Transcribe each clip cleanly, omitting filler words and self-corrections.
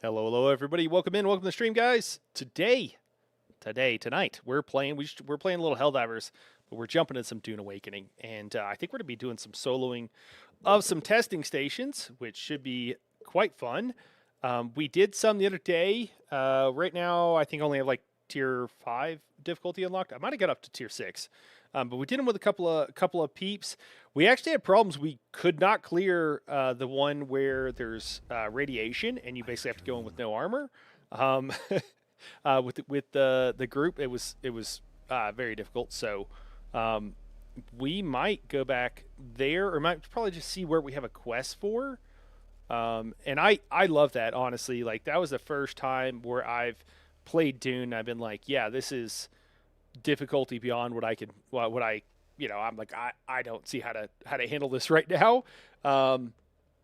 Hello, everybody. Welcome to the stream, guys. Tonight, we're playing a little Helldivers, but we're jumping into some Dune Awakening, and I think we're gonna be doing some soloing of some testing stations, which should be quite fun. We did some the other day. Right now, I think I only have like tier 5 difficulty unlocked. I might have got up to tier 6, but we did them with a couple of peeps. We actually had problems. We could not clear the one where there's radiation, and you basically have to go in with no armor. Um, with the group, it was very difficult. So um, we might go back there, or might probably just see where we have a quest for. And I love that, honestly. Like, that was the first time where I've played Dune. And I've been like, yeah, this is difficulty beyond what I can, what I, I'm like, I don't see how to handle this right now.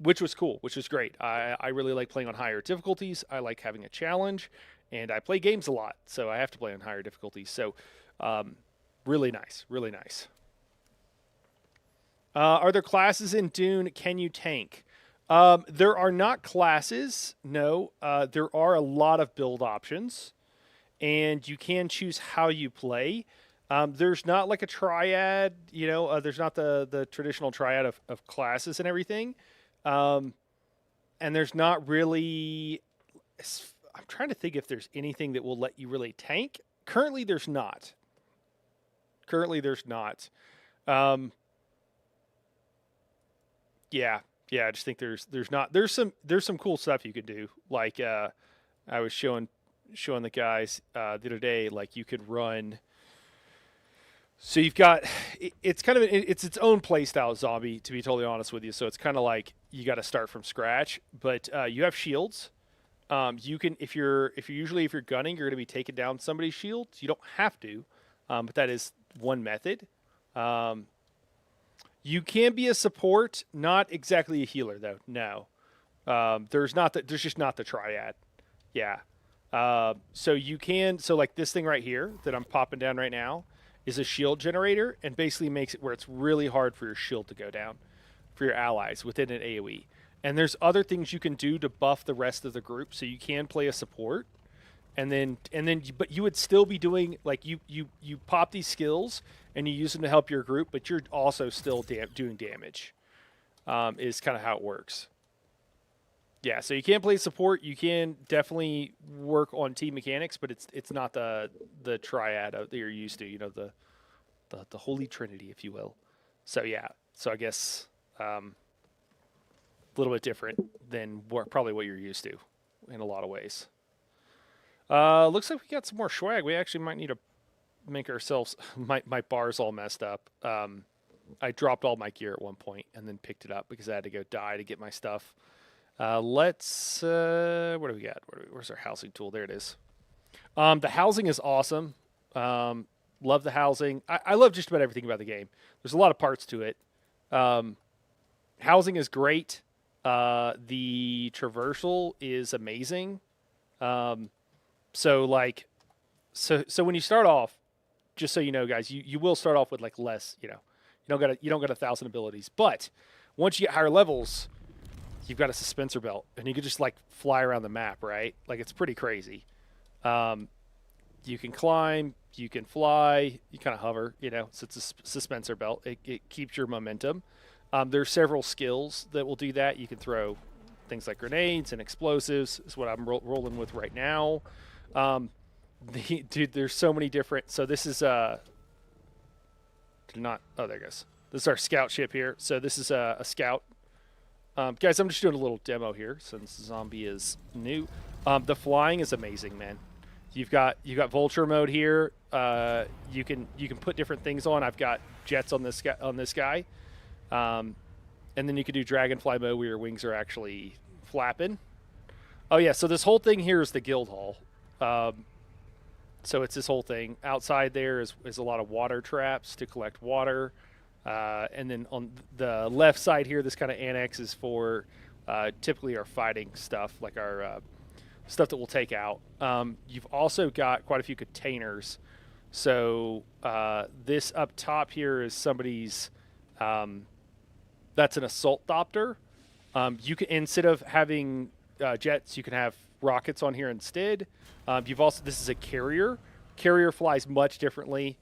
Which was cool, which was great. I really like playing on higher difficulties. I like having a challenge, and I play games a lot, so I have to play on higher difficulties. So, really nice, really nice. Are there classes in Dune? Can you tank? There are not classes. No, there are a lot of build options, and you can choose how you play. There's not like a triad, there's not the traditional triad of classes and everything. Um, and there's not really. I'm trying to think if there's anything that will let you really tank. Currently, there's not. Currently, there's not. Um, yeah, yeah. I just think there's not. There's some cool stuff you can do. Like I was showing the guys the other day. Like, you could run. So you've got, it's kind of it's its own playstyle zombie, to be totally honest with you. So it's kind of like you got to start from scratch, but you have shields. You can, if you're gunning, you're going to be taking down somebody's shields. You don't have to, but that is one method. Um, you can be a support, not exactly a healer though. No, there's just not the triad. Yeah. So you can, so like this thing right here that I'm popping down right now is a shield generator, and basically makes it where it's really hard for your shield to go down for your allies within an AoE. And there's other things you can do to buff the rest of the group, so you can play a support, but you would still be doing, like, you pop these skills and you use them to help your group, but you're also still doing damage. Is kind of how it works. Yeah, so you can play support. You can definitely work on team mechanics, but it's not the triad that you're used to. The holy trinity, if you will. So yeah, so I guess a little bit different than probably what you're used to in a lot of ways. Looks like we got some more swag. We actually might need to make ourselves. My bar's all messed up. I dropped all my gear at one point and then picked it up because I had to go die to get my stuff. Let's. What do we got? Where's our housing tool? There it is. The housing is awesome. Love the housing. I love just about everything about the game. There's a lot of parts to it. Housing is great. The traversal is amazing. Um, so like, so when you start off, just so you know, guys, you will start off with like less. You don't got 1,000 abilities, but once you get higher levels, you've got a suspensor belt, and you can just like fly around the map, right? Like, it's pretty crazy. Um, you can climb, you can fly, you kind of hover, so it's a suspensor belt. It keeps your momentum. There's several skills that will do that. You can throw things like grenades and explosives, is what I'm rolling with right now. Dude, there's so many different. So this is not. Oh, there it goes. This is our scout ship here. So this is a scout. Guys, I'm just doing a little demo here since zombie is new. The flying is amazing, man. You've got vulture mode here. You can put different things on. I've got jets on this guy, and then you can do dragonfly mode where your wings are actually flapping. Oh yeah, so this whole thing here is the guild hall. So it's this whole thing. Outside there is a lot of water traps to collect water. And then on the left side here, this kind of annex is for typically our fighting stuff, like our stuff that we'll take out. You've also got quite a few containers. So this up top here is somebody's, that's an assault doctor. You can, instead of having jets, you can have rockets on here instead. You've also this is a carrier. Carrier flies much differently.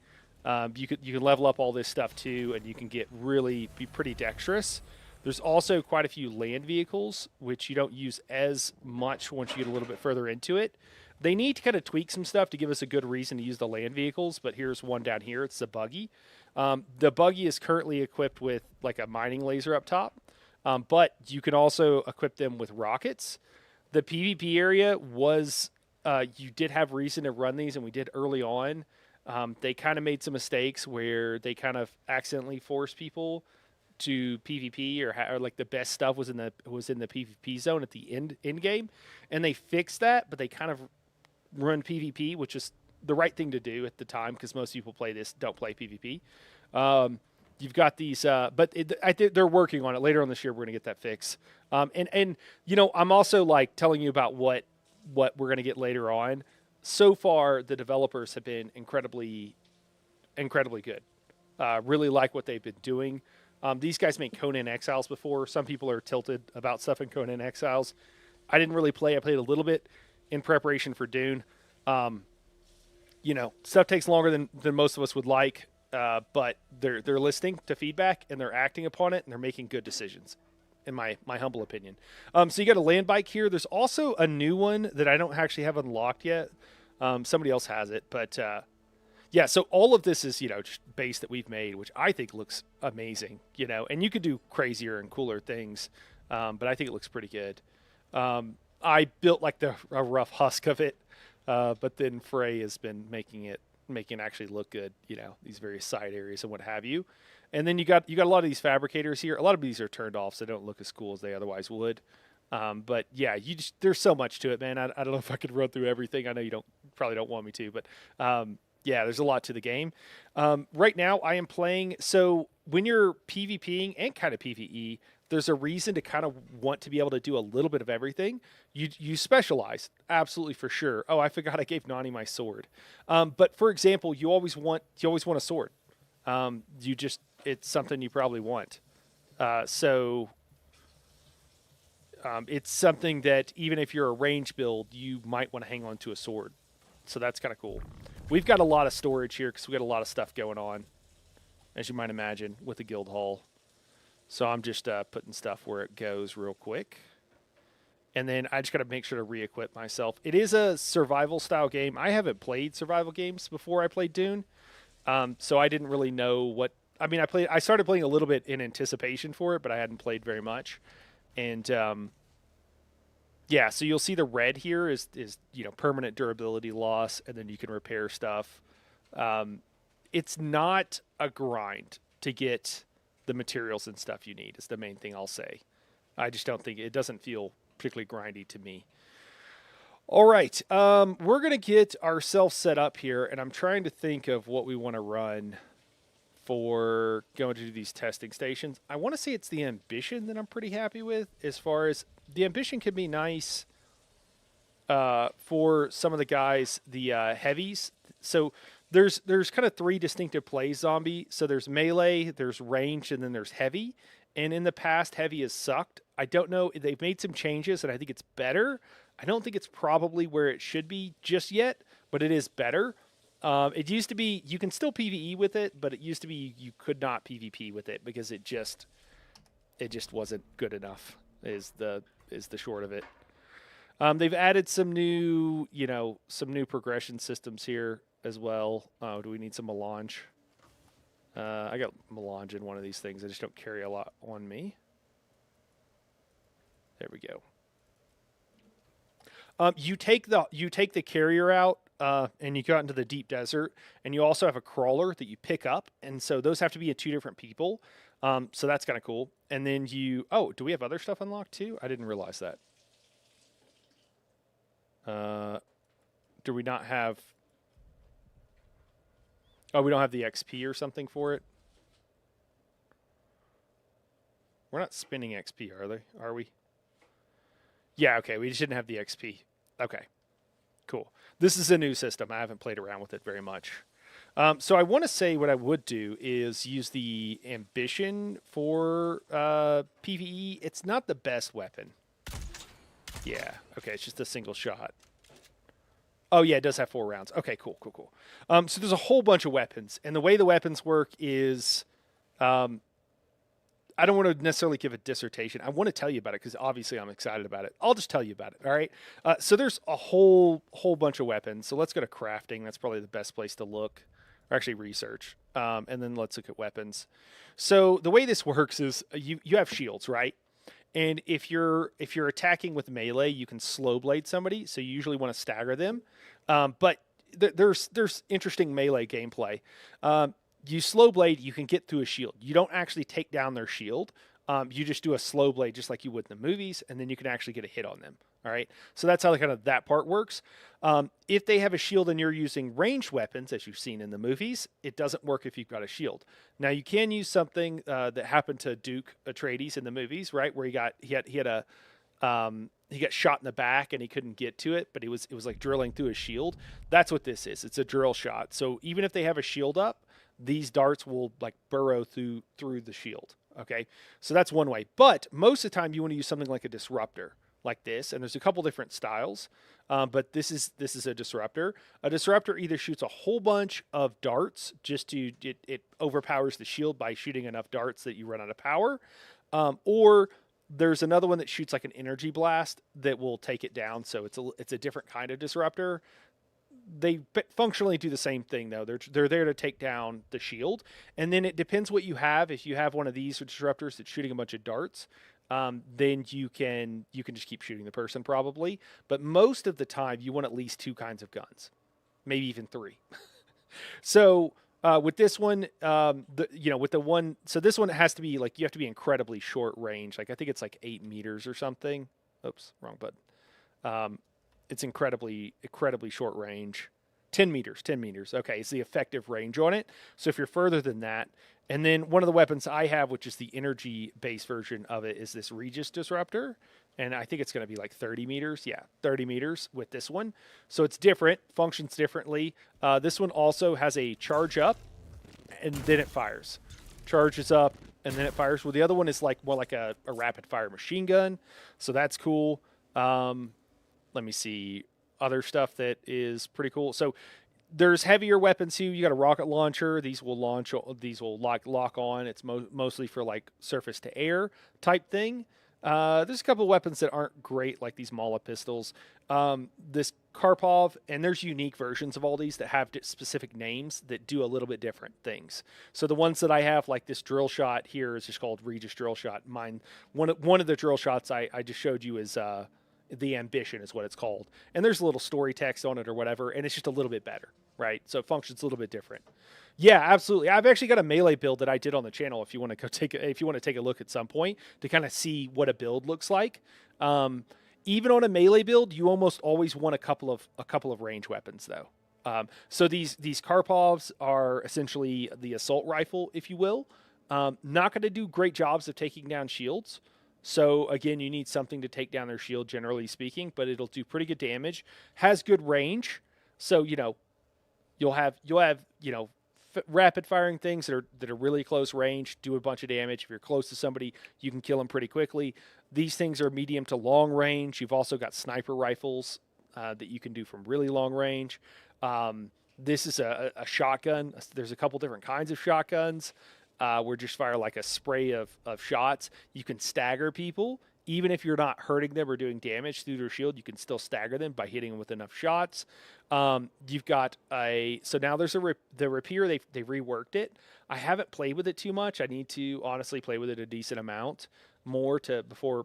You can level up all this stuff too, and you can be pretty dexterous. There's also quite a few land vehicles, which you don't use as much once you get a little bit further into it. They need to kind of tweak some stuff to give us a good reason to use the land vehicles, but here's one down here. It's the buggy. The buggy is currently equipped with like a mining laser up top, but you can also equip them with rockets. The PvP area was, you did have reason to run these, and we did early on. They kind of made some mistakes where they kind of accidentally forced people to PvP, or like the best stuff was in the PvP zone at the end game, and they fixed that, but they kind of run PvP, which is the right thing to do at the time because most people don't play PvP. You've got these, but I think they're working on it. Later on this year, we're going to get that fix. And you know, I'm also like telling you about what we're going to get later on. So far, the developers have been incredibly good. Really like what they've been doing. These guys made Conan Exiles before. Some people are tilted about stuff in Conan Exiles. I didn't really play. I played a little bit in preparation for Dune. You know, stuff takes longer than most of us would like, but they're listening to feedback and they're acting upon it and they're making good decisions, in my humble opinion. So you got a land bike here. There's also a new one that I don't actually have unlocked yet. Somebody else has it, but yeah. So all of this is, you know, just base that we've made, which I think looks amazing. You know, and you could do crazier and cooler things, but I think it looks pretty good. I built like a rough husk of it, but then Frey has been making it actually look good. You know, these various side areas and what have you. And then you got a lot of these fabricators here. A lot of these are turned off, so they don't look as cool as they otherwise would. But yeah, there's so much to it, man. I don't know if I could run through everything. I know you probably don't want me to, but yeah, there's a lot to the game. Right now, I am playing. So when you're PvPing and kind of PvE, there's a reason to kind of want to be able to do a little bit of everything. You specialize, absolutely, for sure. Oh, I forgot I gave Nani my sword. But for example, you always want a sword. It's something you probably want. So it's something that even if you're a range build, you might want to hang on to a sword. So that's kind of cool. We've got a lot of storage here because we got a lot of stuff going on, as you might imagine, with the guild hall. So I'm just putting stuff where it goes real quick. And then I just got to make sure to re-equip myself. It is a survival style game. I haven't played survival games before I played Dune. So I didn't really know what, I mean, I started playing a little bit in anticipation for it, but I hadn't played very much. And yeah, so you'll see the red here is you know, permanent durability loss, and then you can repair stuff. It's not a grind to get the materials and stuff you need. Is the main thing I'll say. I just don't think it doesn't feel particularly grindy to me. All right, we're gonna get ourselves set up here, and I'm trying to think of what we want to run for going to do these testing stations. I want to say it's the Ambition that I'm pretty happy with. As far as the Ambition can be nice for some of the guys, the heavies. So there's kind of three distinctive plays, zombie. So there's melee, there's range, and then there's heavy. And in the past, heavy has sucked. I don't know. They've made some changes, and I think it's better. I don't think it's probably where it should be just yet, but it is better. It used to be you can still PvE with it, but it used to be you could not PvP with it because it just wasn't good enough. Is the short of it. They've added some new progression systems here as well. Do we need some melange? I got melange in one of these things. I just don't carry a lot on me. There we go. You take the carrier out, and you go out into the deep desert, and you also have a crawler that you pick up, and so those have to be 2 different people. So that's kind of cool. And then do we have other stuff unlocked too? I didn't realize that. Do we not have? Oh, we don't have the XP or something for it. We're not spinning XP, are we? Yeah, okay. We just didn't have the XP. Okay, cool. This is a new system. I haven't played around with it very much. So I want to say what I would do is use the Ambition for PvE. It's not the best weapon. Yeah. Okay, it's just a single shot. Oh yeah, it does have 4 rounds. Okay, cool, cool, cool. So there's a whole bunch of weapons, and the way the weapons work is, um, I don't want to necessarily give a dissertation. I want to tell you about it because obviously I'm excited about it. I'll just tell you about it. All right. So there's a whole bunch of weapons. So let's go to crafting. That's probably the best place to look, or actually research. And then let's look at weapons. So the way this works is you have shields, right? And if you're attacking with melee, you can slow blade somebody. So you usually want to stagger them. But there's interesting melee gameplay. You slow blade, you can get through a shield. You don't actually take down their shield. You just do a slow blade just like you would in the movies, and then you can actually get a hit on them. All right. So that's how kind of that part works. If they have a shield and you're using ranged weapons, as you've seen in the movies, it doesn't work if you've got a shield. Now you can use something that happened to Duke Atreides in the movies, right, where he got shot in the back and he couldn't get to it, but it was like drilling through his shield. That's what this is. It's a drill shot. So even if they have a shield up, these darts will like burrow through the shield. Okay, so that's one way. But most of the time, you want to use something like a disruptor, like this. And there's a couple different styles, but this is a disruptor. A disruptor either shoots a whole bunch of darts, just to it overpowers the shield by shooting enough darts that you run out of power, or there's another one that shoots like an energy blast that will take it down. So it's a different kind of disruptor. They functionally do the same thing though. They're there to take down the shield, and then it depends what you have. If you have one of these disruptors that's shooting a bunch of darts, then you can just keep shooting the person probably. But most of the time, you want at least 2 kinds of guns, maybe even 3. So with this one, with the one, so this one has to be like you have to be incredibly short range. Like I think it's like 8 meters or something. Oops, wrong button. It's incredibly short range. 10 meters, 10 meters. Okay, it's the effective range on it. So if you're further than that, and then one of the weapons I have, which is the energy-based version of it, is this Regis Disruptor. And I think it's going to be like 30 meters. Yeah, 30 meters with this one. So it's different, functions differently. This one also has a charge up, and then it fires. Charges up, and then it fires. Well, the other one is like more like a rapid-fire machine gun. So that's cool. Let me see other stuff that is pretty cool. So there's heavier weapons too. You got a rocket launcher. These will launch. These will lock on. It's mostly for like surface to air type thing. There's a couple of weapons that aren't great, like these Mala pistols. This Karpov, and there's unique versions of all these that have specific names that do a little bit different things. So the ones that I have, like this drill shot here, is just called Regis Drill Shot. Mine, one of the drill shots I just showed you is the Ambition is what it's called, and there's a little story text on it or whatever, and it's just a little bit better, right? So it functions a little bit different. Yeah, absolutely. I've actually got a melee build that I did on the channel. If you want to take a look at some point to kind of see what a build looks like. Even on a melee build, you almost always want a couple of range weapons though. So these Karpovs are essentially the assault rifle, if you will. Not going to do great jobs of taking down shields. So again, you need something to take down their shield, generally speaking, but it'll do pretty good damage. Has good range, so you'll have rapid firing things that are really close range, do a bunch of damage. If you're close to somebody, you can kill them pretty quickly. These things are medium to long range. You've also got sniper rifles that you can do from really long range. This is a shotgun. There's a couple different kinds of shotguns. Where just fire like a spray of shots. You can stagger people. Even if you're not hurting them or doing damage through their shield, you can still stagger them by hitting them with enough shots. You've got so now there's the rapier, they reworked it. I haven't played with it too much. I need to honestly play with it a decent amount more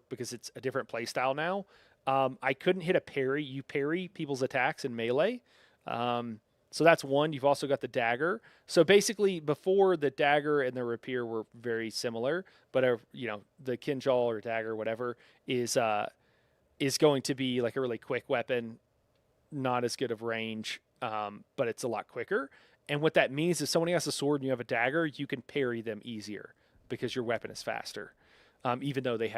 because it's a different play style now. I couldn't hit a parry. You parry people's attacks in melee. So that's one. You've also got the dagger. So basically, before, the dagger and the rapier were very similar, but the kinjal or dagger, whatever, is going to be like a really quick weapon, not as good of range, but it's a lot quicker. And what that means is, someone has a sword and you have a dagger, you can parry them easier because your weapon is faster, even though they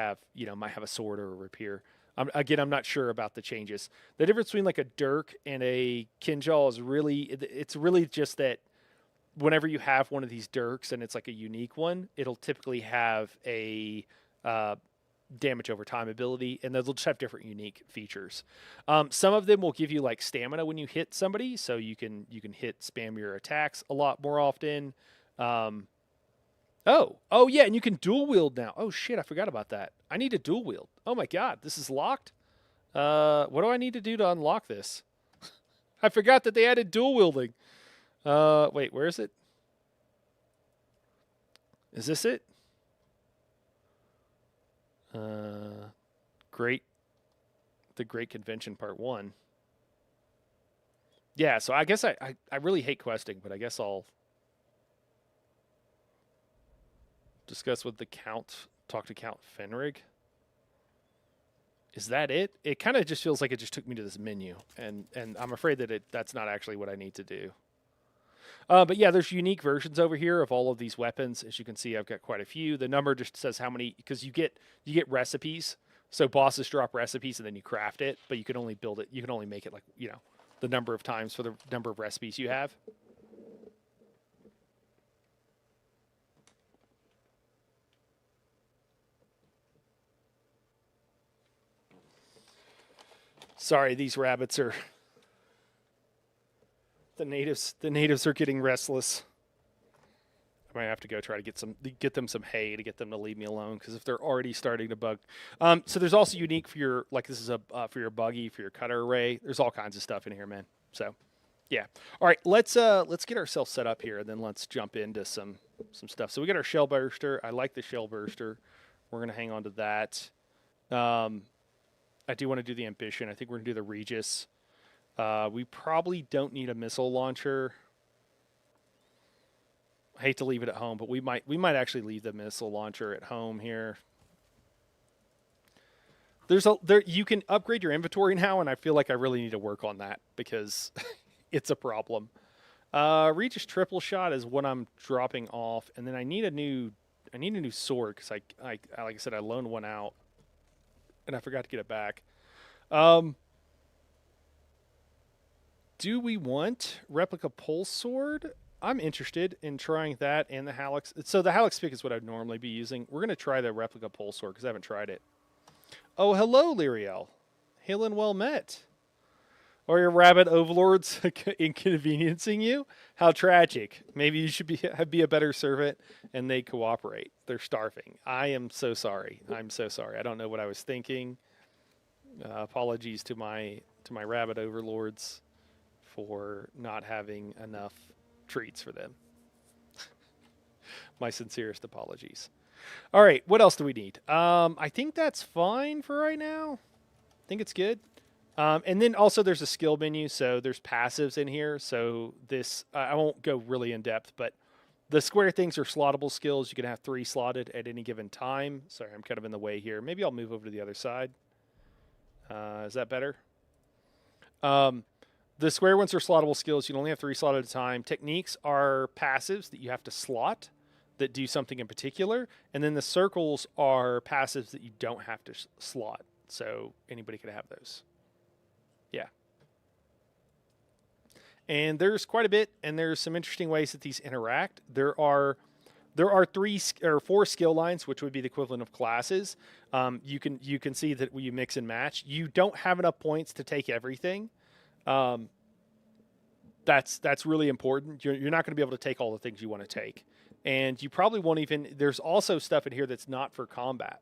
might have a sword or a rapier. I'm not sure about the changes. The difference between like a dirk and a kinjal is it's really just that whenever you have one of these dirks and it's like a unique one, it'll typically have a damage over time ability, and they'll just have different unique features. Some of them will give you like stamina when you hit somebody, so you can spam your attacks a lot more often. Oh yeah, and you can dual wield now. Oh shit, I forgot about that. I need to dual wield. Oh my god, this is locked. What do I need to do to unlock this? I forgot that they added dual wielding. Wait, where is it? Is this it? The Great Convention Part 1. Yeah, so I guess I really hate questing, but I guess I'll discuss with the Count, talk to Count Fenrig. Is that it? It kind of just feels like it just took me to this menu, and I'm afraid that that's not actually what I need to do. But yeah, there's unique versions over here of all of these weapons. As you can see, I've got quite a few. The number just says how many, because you get recipes. So bosses drop recipes and then you craft it, but you can only build it. You can only make it like, the number of times for the number of recipes you have. Sorry, these rabbits are... The natives are getting restless. I might have to go try to get them some hay to get them to leave me alone, because if they're already starting to bug. So there's also unique for your, like, this is a for your buggy, for your cutter array. There's all kinds of stuff in here, man. So yeah. All right, let's get ourselves set up here, and then let's jump into some stuff. So we got our shell burster. I like the shell burster. We're gonna hang on to that. I do want to do the ambition. I think we're gonna do the Regis. We probably don't need a missile launcher. I hate to leave it at home, but we might actually leave the missile launcher at home here. You can upgrade your inventory now, and I feel like I really need to work on that because it's a problem. Regis triple shot is what I'm dropping off, and then I need a new sword because like I said, I loaned one out, and I forgot to get it back. Do we want replica pulse sword? I'm interested in trying that and the Hallex. So the Hallex pick is what I'd normally be using. We're going to try the replica pulse sword because I haven't tried it. Oh, hello, Lyriel. Hail and well met. Are your rabbit overlords inconveniencing you? How tragic. Maybe you should be a better servant and they cooperate. They're starving. I am so sorry. I'm so sorry. I don't know what I was thinking. Apologies to my rabbit overlords for not having enough treats for them. My sincerest apologies. All right, what else do we need? I think that's fine for right now. I think it's good. And then also there's a skill menu, so there's passives in here. So this, I won't go really in depth, but the square things are slottable skills. You can have 3 slotted at any given time. Sorry, I'm kind of in the way here. Maybe I'll move over to the other side. Is that better? The square ones are slottable skills. You can only have 3 slotted at a time. Techniques are passives that you have to slot that do something in particular. And then the circles are passives that you don't have to slot. So anybody could have those. Yeah. And there's quite a bit, and there's some interesting ways that these interact. There are 3 or 4 skill lines, which would be the equivalent of classes. You can see that you mix and match. You don't have enough points to take everything. That's really important. You're not going to be able to take all the things you want to take, and you probably won't even. There's also stuff in here that's not for combat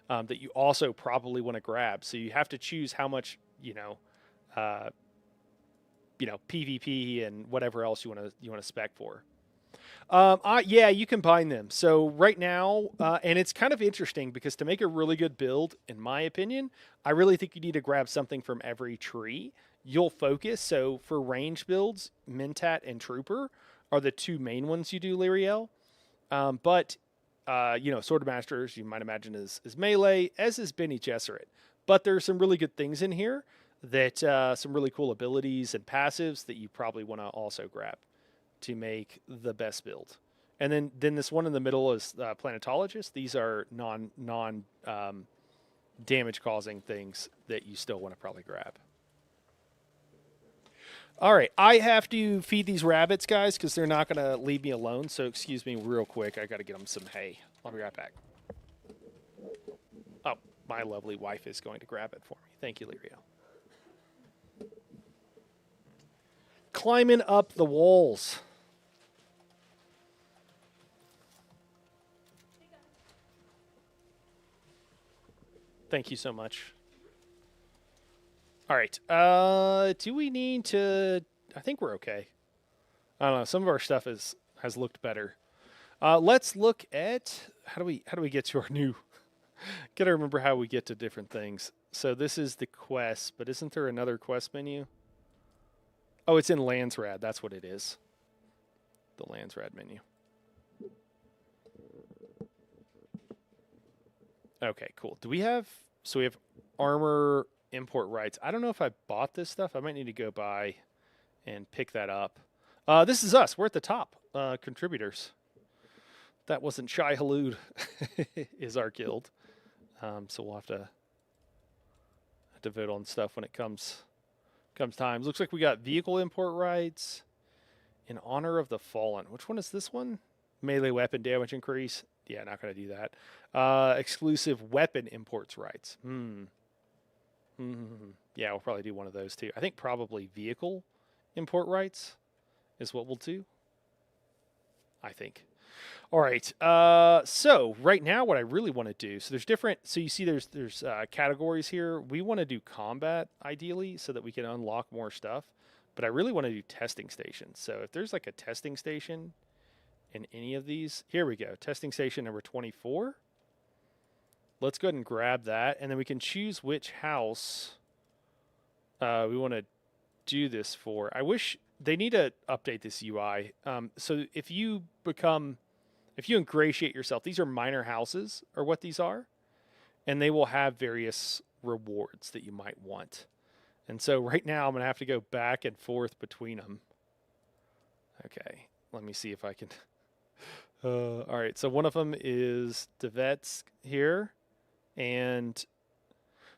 that you also probably want to grab. So you have to choose how much PvP and whatever else you want to spec for. Yeah, you combine them. So right now, and it's kind of interesting because to make a really good build, in my opinion, I really think you need to grab something from every tree. You'll focus. So for range builds, Mentat and Trooper are the 2 main ones you do, Lyriel. But Sword Masters, you might imagine, is melee, as is Bene Gesserit. But there's some really good things in here that some really cool abilities and passives that you probably want to also grab to make the best build. And then this one in the middle is Planetologist. These are non damage causing things that you still want to probably grab. All right, I have to feed these rabbits, guys, because they're not going to leave me alone. So excuse me real quick. I got to get them some hay. I'll be right back. Oh, my lovely wife is going to grab it for me. Thank you, Lirio. Climbing up the walls. Thank you so much. All right. Do we need to? I think we're okay. I don't know. Some of our stuff has looked better. Let's look at how do we get to our new? Gotta remember how we get to different things. So this is the quest, but isn't there another quest menu? Oh, it's in Landsrad. That's what it is. The Landsrad menu. Okay, cool. Do we have? So we have armor import rights. I don't know if I bought this stuff. I might need to go by and pick that up. This is us. We're at the top. Contributors. That wasn't Shai Halud. Is our guild. So we'll have to vote on stuff when it comes time. Looks like we got vehicle import rights in honor of the fallen. Which one is this one? Melee weapon damage increase. Yeah, not going to do that. Exclusive weapon imports rights. Yeah, we'll probably do one of those too. I think probably vehicle import rights is what we'll do. I think. All right. So right now, what I really want to do. So there's different. So you see, there's categories here. We want to do combat ideally, so that we can unlock more stuff. But I really want to do testing stations. So if there's like a testing station in any of these, here we go. Testing station number 24. Let's go ahead and grab that, and then we can choose which house we want to do this for. I wish they need to update this UI. So if you ingratiate yourself, these are minor houses, or what these are, and they will have various rewards that you might want. And so right now I'm going to have to go back and forth between them. Okay, let me see if I can. All right, so one of them is Devetsk here. And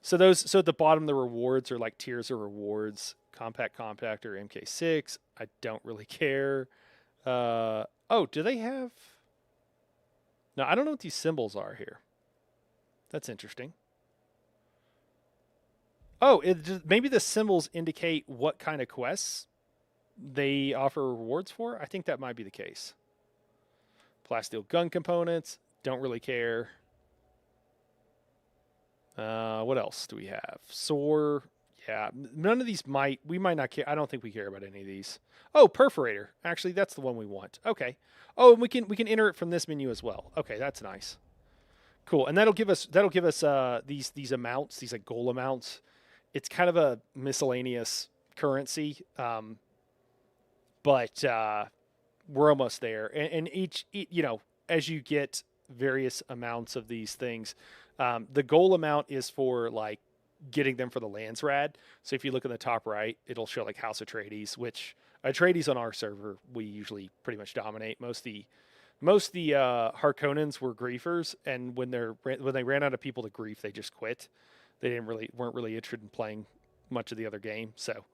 so at the bottom, the rewards are like tiers of rewards. Compact Compactor, MK6. I don't really care. Oh, do they have? No, I don't know what these symbols are here. That's interesting. Oh, maybe the symbols indicate what kind of quests they offer rewards for. I think that might be the case. Plasteel gun components. Don't really care. What else do we have? SOAR. Yeah, none of these we might not care. I don't think we care about any of these. Oh, perforator. Actually, that's the one we want. Okay. Oh, and we can enter it from this menu as well. Okay, that's nice. Cool. And that'll give us these amounts, these like goal amounts. It's kind of a miscellaneous currency, but we're almost there. And each as you get various amounts of these things, the goal amount is for like getting them for the Landsrad. So if you look in the top right, it'll show like House Atreides, which Atreides on our server we usually pretty much dominate. Most the Harkonnens were griefers, and when they ran out of people to grief, they just quit. They weren't really interested in playing much of the other game. So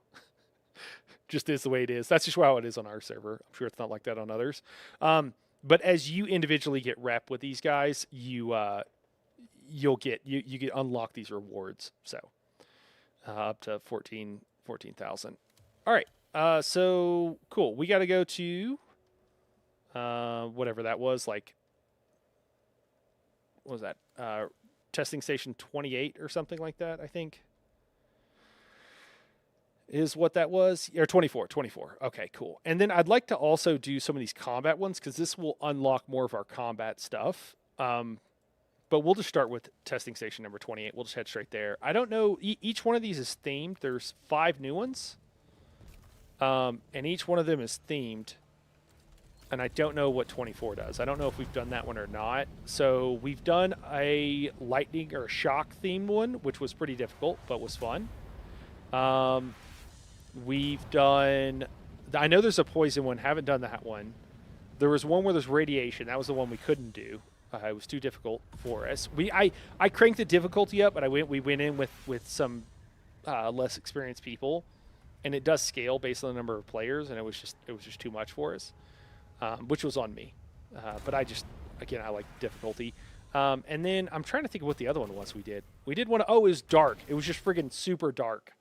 just is the way it is. That's just how it is on our server. I'm sure it's not like that on others. But as you individually get rep with these guys, you get unlock these rewards. So up to 14,000. All right. So cool. We got to go to whatever that was. Like, what was that? Testing station 28 or something like that, I think. Is what that was. Or 24. Okay, cool. And then I'd like to also do some of these combat ones, because this will unlock more of our combat stuff. But we'll just start with testing station number 28. We'll just head straight there. I don't know. Each one of these is themed. There's 5 new ones. And each one of them is themed. And I don't know what 24 does. I don't know if we've done that one or not. So we've done a lightning or a shock themed one, which was pretty difficult, but was fun. We've done... I know there's a poison one. Haven't done that one. There was one where there's radiation. That was the one we couldn't do. It was too difficult for us. I cranked the difficulty up, but we went in with some less experienced people, and it does scale based on the number of players, and it was just too much for us, which was on me. But I like difficulty. And then I'm trying to think of what the other one was we did. We did one. Oh, it was dark. It was just friggin' super dark,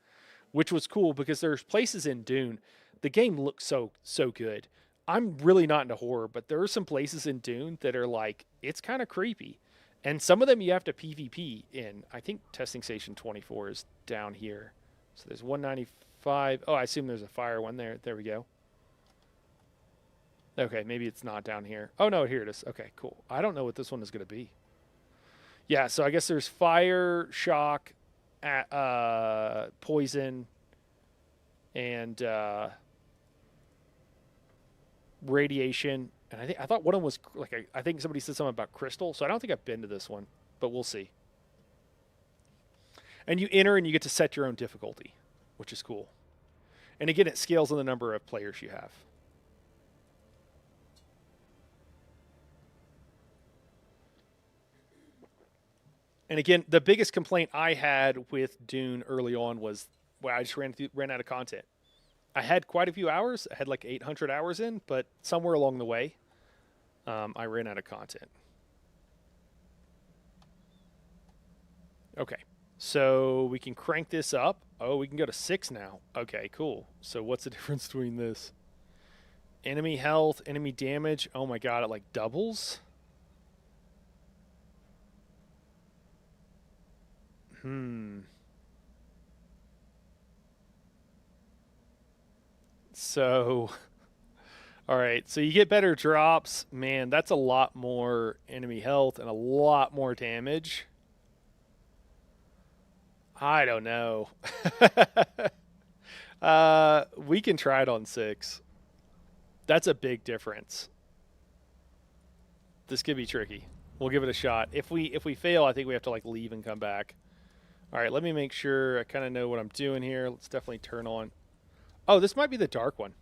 which was cool because there's places in Dune. The game looks so good. I'm really not into horror, but there are some places in Dune that are like it's kind of creepy, and some of them you have to PvP in. I think testing station 24 is down here, so there's 195. Oh, I assume there's a fire one there. There we go. Okay, maybe it's not down here. Oh no, here it is. Okay, cool. I don't know what this one is going to be. Yeah, so I guess there's fire, shock, poison, and radiation. And I thought one of them was like I think somebody said something about crystal. So I don't think I've been to this one, but we'll see. And you enter and you get to set your own difficulty, which is cool. And again, it scales on the number of players you have. And again, the biggest complaint I had with Dune early on was, well, I just ran out of content. I had quite a few hours. I had like 800 hours in, but somewhere along the way, I ran out of content. Okay, so we can crank this up. Oh, we can go to 6 now. Okay, cool. So what's the difference between this? Enemy health, enemy damage. Oh my god, it like doubles? So, all right. So you get better drops. Man, that's a lot more enemy health and a lot more damage. I don't know. We can try it on 6. That's a big difference. This could be tricky. We'll give it a shot. If we fail, I think we have to like leave and come back. All right, let me make sure I kind of know what I'm doing here. Let's definitely turn on. Oh, this might be the dark one,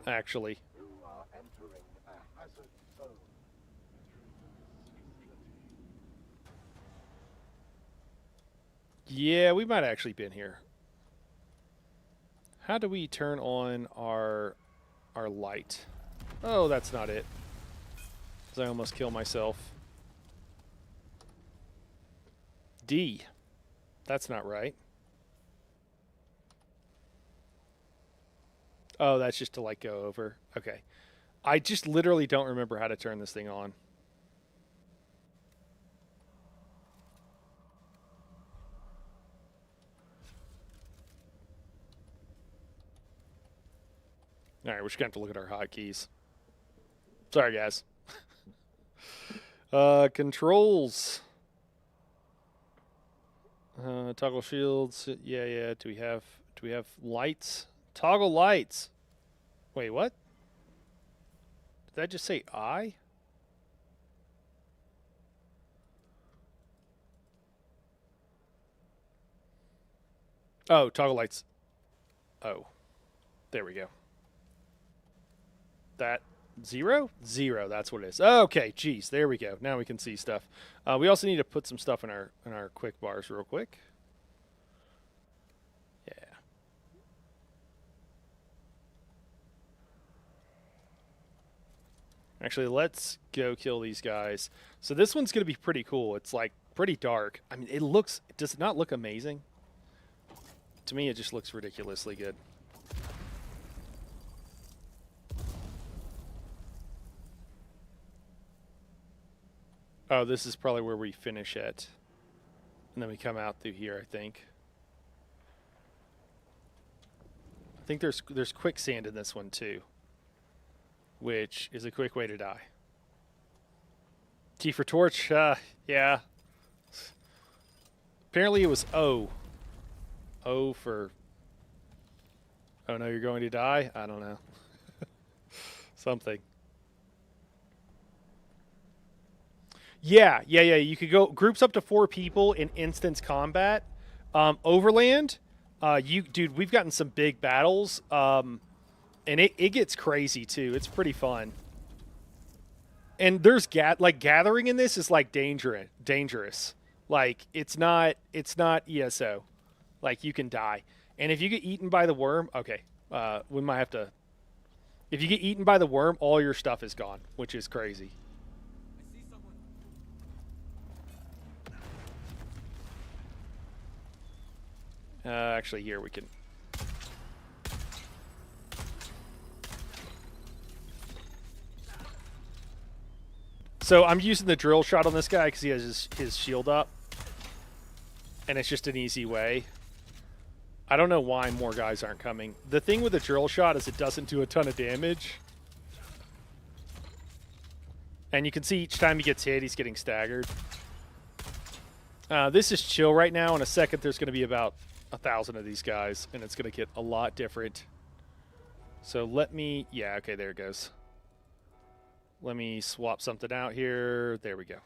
actually. Yeah, we might have actually been here. How do we turn on our light? Oh, that's not it. 'Cause I almost killed myself. D. That's not right. Oh, that's just to like go over. Okay. I just literally don't remember how to turn this thing on. All right, we're just going to have to look at our hotkeys. Sorry, guys. Controls. Toggle shields. Yeah. Do we have lights? Toggle lights. Wait, what? Did that just say I? Oh, toggle lights. Oh. There we go. That 0? 0, that's what it is. Okay, geez, there we go. Now we can see stuff. We also need to put some stuff in our quick bars real quick. Yeah. Actually, let's go kill these guys. So this one's going to be pretty cool. It's like pretty dark. I mean, does it not look amazing? To me, it just looks ridiculously good. Oh, this is probably where we finish at. And then we come out through here, I think. I think there's quicksand in this one too, which is a quick way to die. T for torch, yeah. Apparently it was O. O for... Oh no, you're going to die? I don't know. Something. Yeah. You could go groups up to 4 people in instance combat. Overland, dude, we've gotten some big battles, and it gets crazy too. It's pretty fun. And there's gathering in this is like dangerous. Like it's not ESO. Like you can die, and if you get eaten by the worm, okay, we might have to. If you get eaten by the worm, all your stuff is gone, which is crazy. Actually, here we can. So I'm using the drill shot on this guy because he has his shield up. And it's just an easy way. I don't know why more guys aren't coming. The thing with the drill shot is it doesn't do a ton of damage. And you can see each time he gets hit, he's getting staggered. This is chill right now. In a second, there's going to be about 1,000 of these guys, and it's going to get a lot different. So let me... Yeah, okay, there it goes. Let me swap something out here. There we go.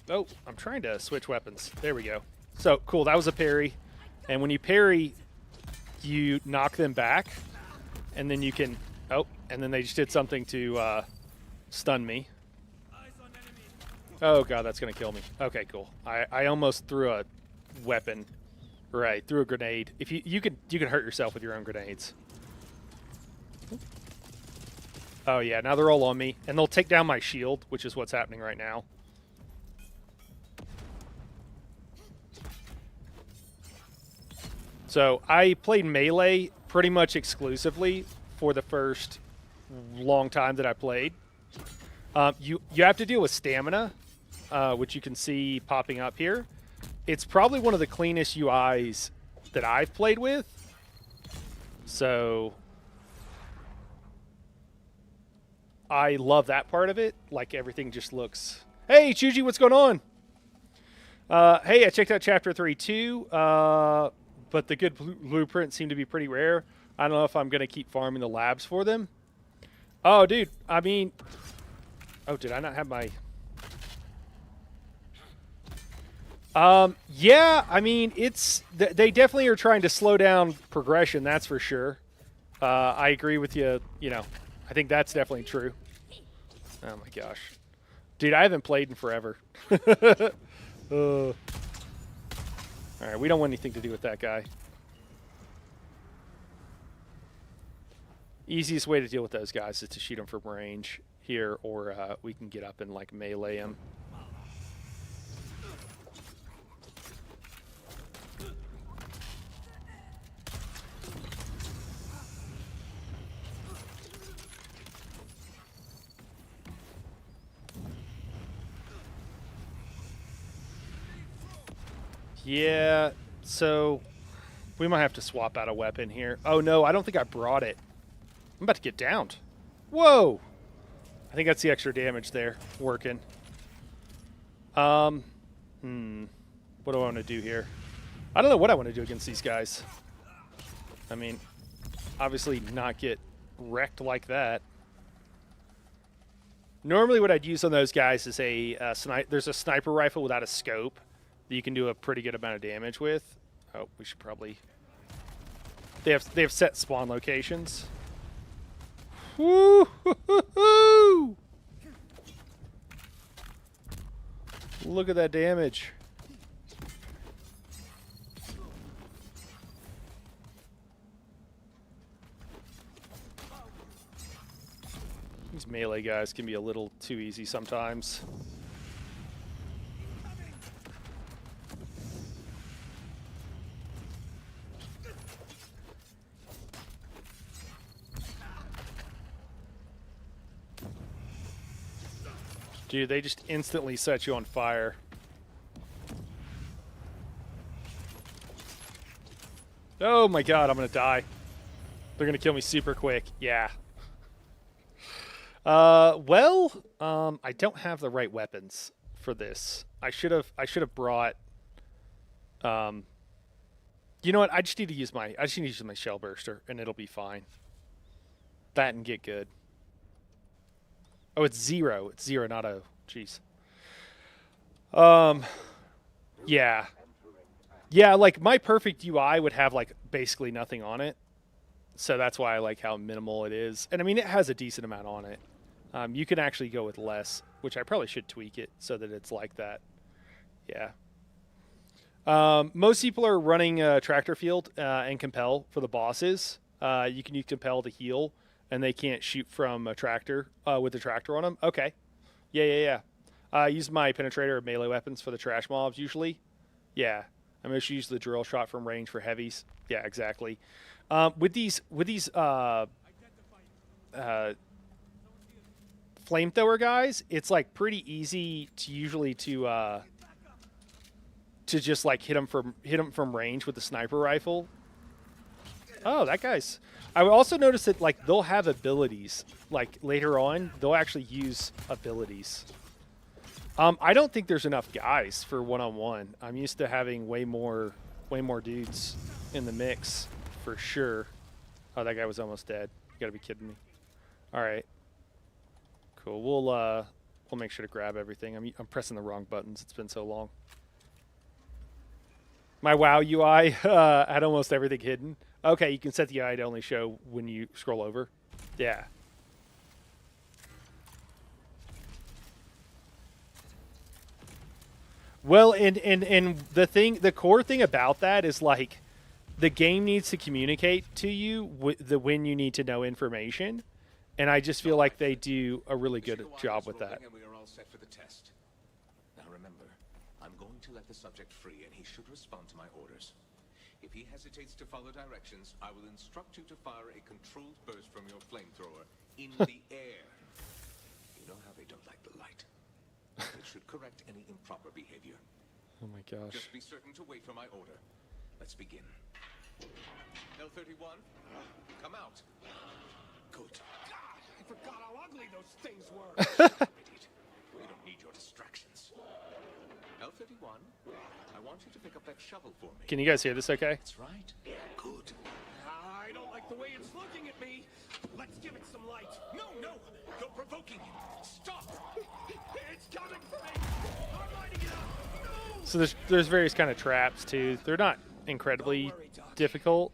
Oh, I'm trying to switch weapons. There we go. So, cool. That was a parry. And when you parry, you knock them back. And then you can... Oh, and then they just did something to stun me. Oh, God, that's going to kill me. Okay, cool. I almost threw a weapon. Right, threw a grenade. If you can hurt yourself with your own grenades. Oh, yeah, now they're all on me. And they'll take down my shield, which is what's happening right now. So I played melee pretty much exclusively for the first long time that I played. You have to deal with stamina, which you can see popping up here. It's probably one of the cleanest UIs that I've played with. So I love that part of it. Like everything just looks... Hey, Chuji, what's going on? Hey, I checked out Chapter 3 too. But the good blueprints seem to be pretty rare. I don't know if I'm going to keep farming the labs for them. Oh, dude. I mean... Oh, did I not have my... Yeah, I mean, it's... They definitely are trying to slow down progression, that's for sure. I agree with you, you know. I think that's definitely true. Oh, my gosh. Dude, I haven't played in forever. All right, we don't want anything to do with that guy. Easiest way to deal with those guys is to shoot them from range here, or we can get up and like melee him. Yeah, so we might have to swap out a weapon here. Oh, no, I don't think I brought it. I'm about to get downed. Whoa! I think that's the extra damage there working. What do I want to do here? I don't know what I want to do against these guys. I mean, obviously not get wrecked like that. Normally what I'd use on those guys is there's a sniper rifle without a scope that you can do a pretty good amount of damage with. Oh, we should probably... They have set spawn locations. Woo-hoo-hoo-hoo! Look at that damage. These melee guys can be a little too easy sometimes. Dude, they just instantly set you on fire. Oh my god, I'm gonna die. They're gonna kill me super quick. Yeah. I don't have the right weapons for this. I should have brought you know what? I just need to use my shell burster and it'll be fine. That and get good. Oh, it's 0. It's 0, not O. Jeez. Yeah. Yeah, like my perfect UI would have like basically nothing on it. So that's why I like how minimal it is. And I mean, it has a decent amount on it. You can actually go with less, which I probably should tweak it so that it's like that. Yeah. Most people are running tractor field and compel for the bosses. You can use compel to heal, and they can't shoot from a tractor with the tractor on them. Okay, yeah. I use my penetrator of melee weapons for the trash mobs usually. Yeah, I'm going to use the drill shot from range for heavies. Yeah, exactly. With these uh, flamethrower guys, it's like pretty easy to usually to just like hit them from range with the sniper rifle. Oh, that guy's. I would also notice that like they'll have abilities. Like later on, they'll actually use abilities. I don't think there's enough guys for one-on-one. I'm used to having way more dudes in the mix for sure. Oh, that guy was almost dead. You gotta be kidding me. All right, cool. We'll make sure to grab everything. I'm pressing the wrong buttons. It's been so long. My WoW UI had almost everything hidden. Okay, you can set the UI to only show when you scroll over. Yeah. Well, and the core thing about that is like the game needs to communicate to you when you need to know information, and I just feel like they do a really good job with that. We are all set for the test. Now remember, I'm going to let the subject free, and he should respond to my orders. If he hesitates to follow directions, I will instruct you to fire a controlled burst from your flamethrower in the air. You know how they don't like the light. It should correct any improper behavior. Oh my gosh. Just be certain to wait for my order. Let's begin. L-31, come out. Good. God, I forgot how ugly those things were. Idiot. We don't need your distractions. L-31, I want you to pick up that shovel for me. Can you guys hear this okay? That's right. Good. I don't like the way it's looking at me. Let's give it some light. No, you're provoking him. Stop. It's coming for me. I'm lighting it up. No. So there's various kind of traps too. They're not incredibly difficult,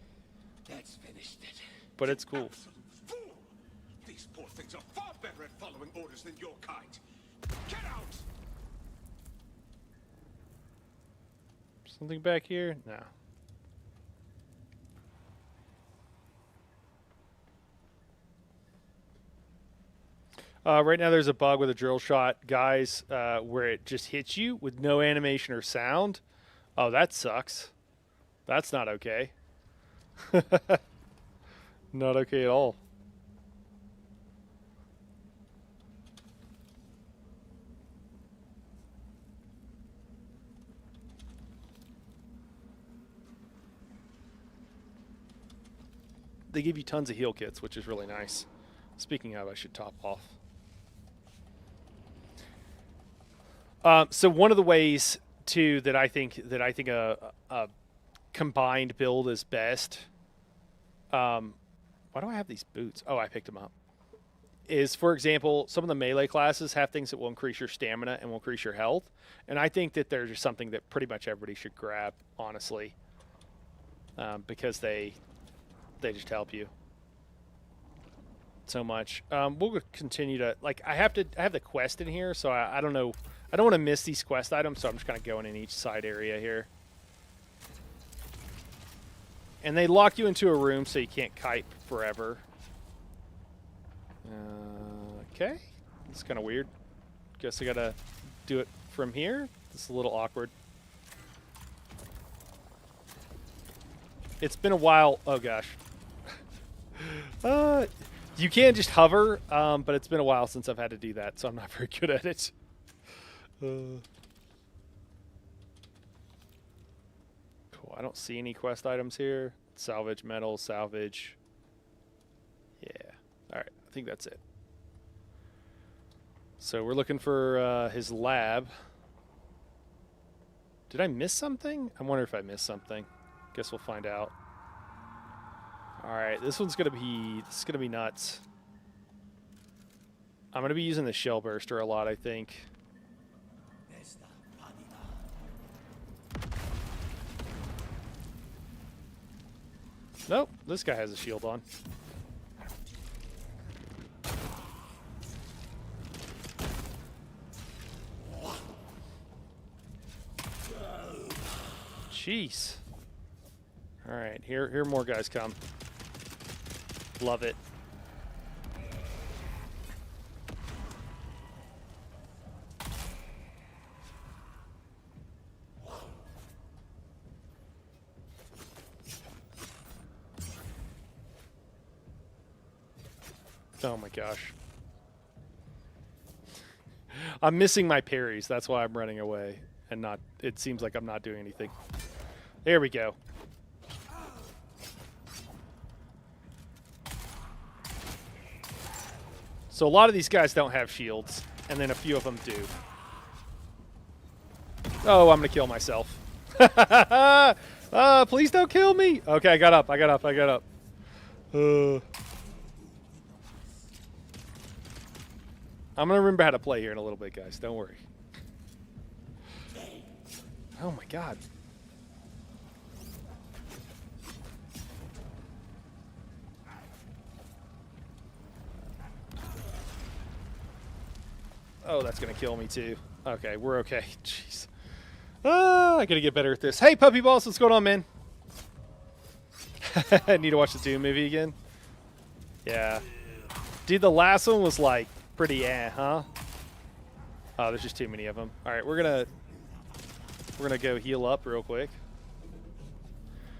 That's finished it. but it's cool. Absolute fool. These poor things are far better at following orders than your kind. Get out. Something back here? No. Right now there's a bug with a drill shot, guys, where it just hits you with no animation or sound. Oh, that sucks. That's not okay. Not okay at all. They give you tons of heal kits, which is really nice. Speaking of, I should top off. So one of the ways too that I think a combined build is best. Why do I have these boots? Oh, I picked them up. Is, for example, some of the melee classes have things that will increase your stamina and will increase your health, and I think that there's just something that pretty much everybody should grab, honestly, because they just help you so much. We'll continue to I have the quest in here, so I don't know. I don't want to miss these quest items, so I'm just kind of going in each side area here. And they lock you into a room so you can't kite forever. Okay. It's kind of weird. Guess I gotta do it from here. It's a little awkward. It's been a while. Oh, gosh. You can just hover, but it's been a while since I've had to do that, so I'm not very good at it. Cool. I don't see any quest items here. Salvage metal, salvage. Yeah. All right. I think that's it. So we're looking for his lab. Did I miss something? I wonder if I missed something. Guess we'll find out. All right. This one's gonna be nuts. I'm gonna be using the shell burster a lot, I think. Nope, this guy has a shield on. Jeez. All right, here more guys come. Love it. Oh my gosh. I'm missing my parries. That's why I'm running away. And not. It seems like I'm not doing anything. There we go. So a lot of these guys don't have shields. And then a few of them do. Oh, I'm going to kill myself. Please don't kill me. Okay, I got up. I'm going to remember how to play here in a little bit, guys. Don't worry. Oh, my God. Oh, that's going to kill me, too. Okay, we're okay. Jeez. I got to get better at this. Hey, Puppy Balls, what's going on, man? I need to watch the Dune movie again. Yeah. Dude, the last one was, like, pretty huh? Oh, there's just too many of them. All right, we're gonna go heal up real quick.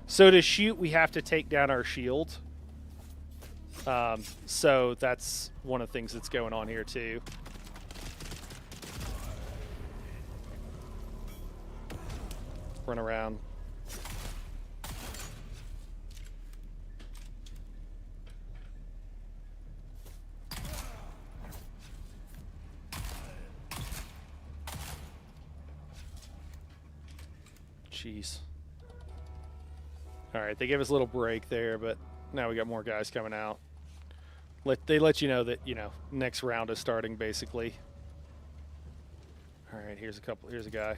So to shoot, we have to take down our shield. So that's one of the things that's going on here too. Run around. Jeez. All right, they gave us a little break there, but now we got more guys coming out. They let you know that, next round is starting, basically. All right, here's a guy.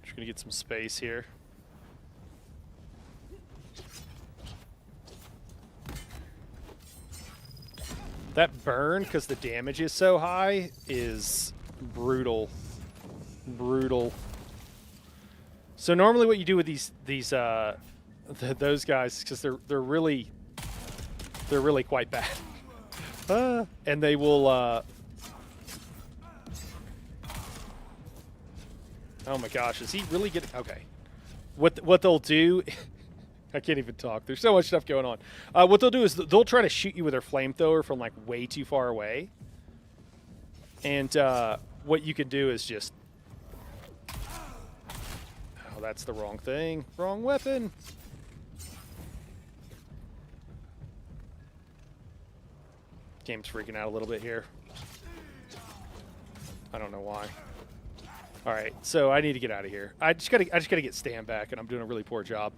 Just gonna get some space here. That burn, because the damage is so high, is brutal. Brutal. So normally what you do with those guys, because they're really quite bad. And they will oh my gosh, is he really getting okay. What they'll do I can't even talk. There's so much stuff going on. What they'll do is they'll try to shoot you with their flamethrower from like way too far away. And what you can do is just... Oh, that's the wrong thing. Wrong weapon. Game's freaking out a little bit here. I don't know why. All right, so I need to get out of here. I just gotta get Stan back, and I'm doing a really poor job.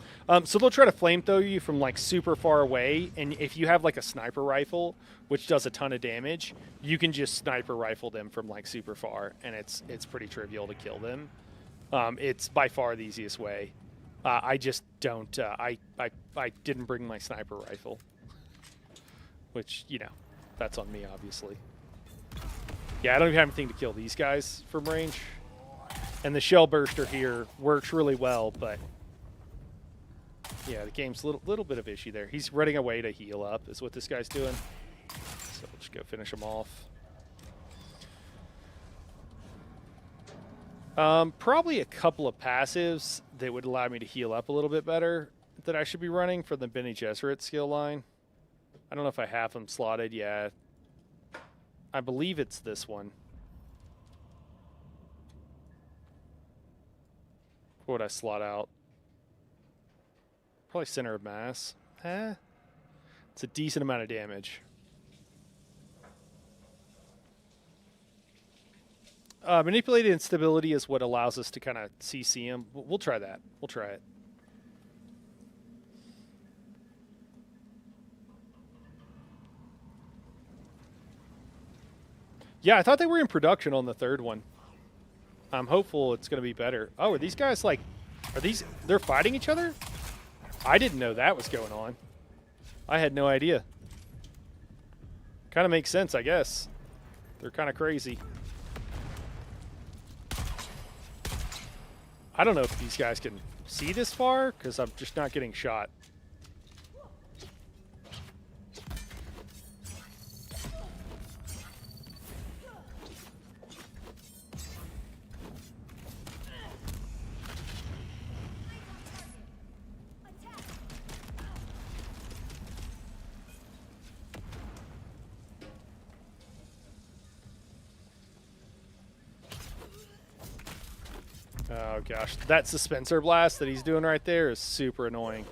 So they'll try to flamethrower you from like super far away, and if you have like a sniper rifle, which does a ton of damage, you can just sniper rifle them from like super far, and it's pretty trivial to kill them. It's by far the easiest way. I just don't. I didn't bring my sniper rifle, which that's on me, obviously. Yeah, I don't even have anything to kill these guys from range. And the shell burster here works really well, but yeah, the game's a little bit of issue there. He's running away to heal up is what this guy's doing. So we'll just go finish him off. Probably a couple of passives that would allow me to heal up a little bit better that I should be running for the Bene Gesserit skill line. I don't know if I have them slotted yet. I believe it's this one. What would I slot out? Probably center of mass. It's a decent amount of damage. Manipulated instability is what allows us to kind of CC him. We'll try that. We'll try it. Yeah, I thought they were in production on the third one. I'm hopeful it's going to be better. Oh, are these guys like, they're fighting each other? I didn't know that was going on. I had no idea. Kind of makes sense, I guess. They're kind of crazy. I don't know if these guys can see this far because I'm just not getting shot. Oh gosh, that suspensor blast that he's doing right there is super annoying.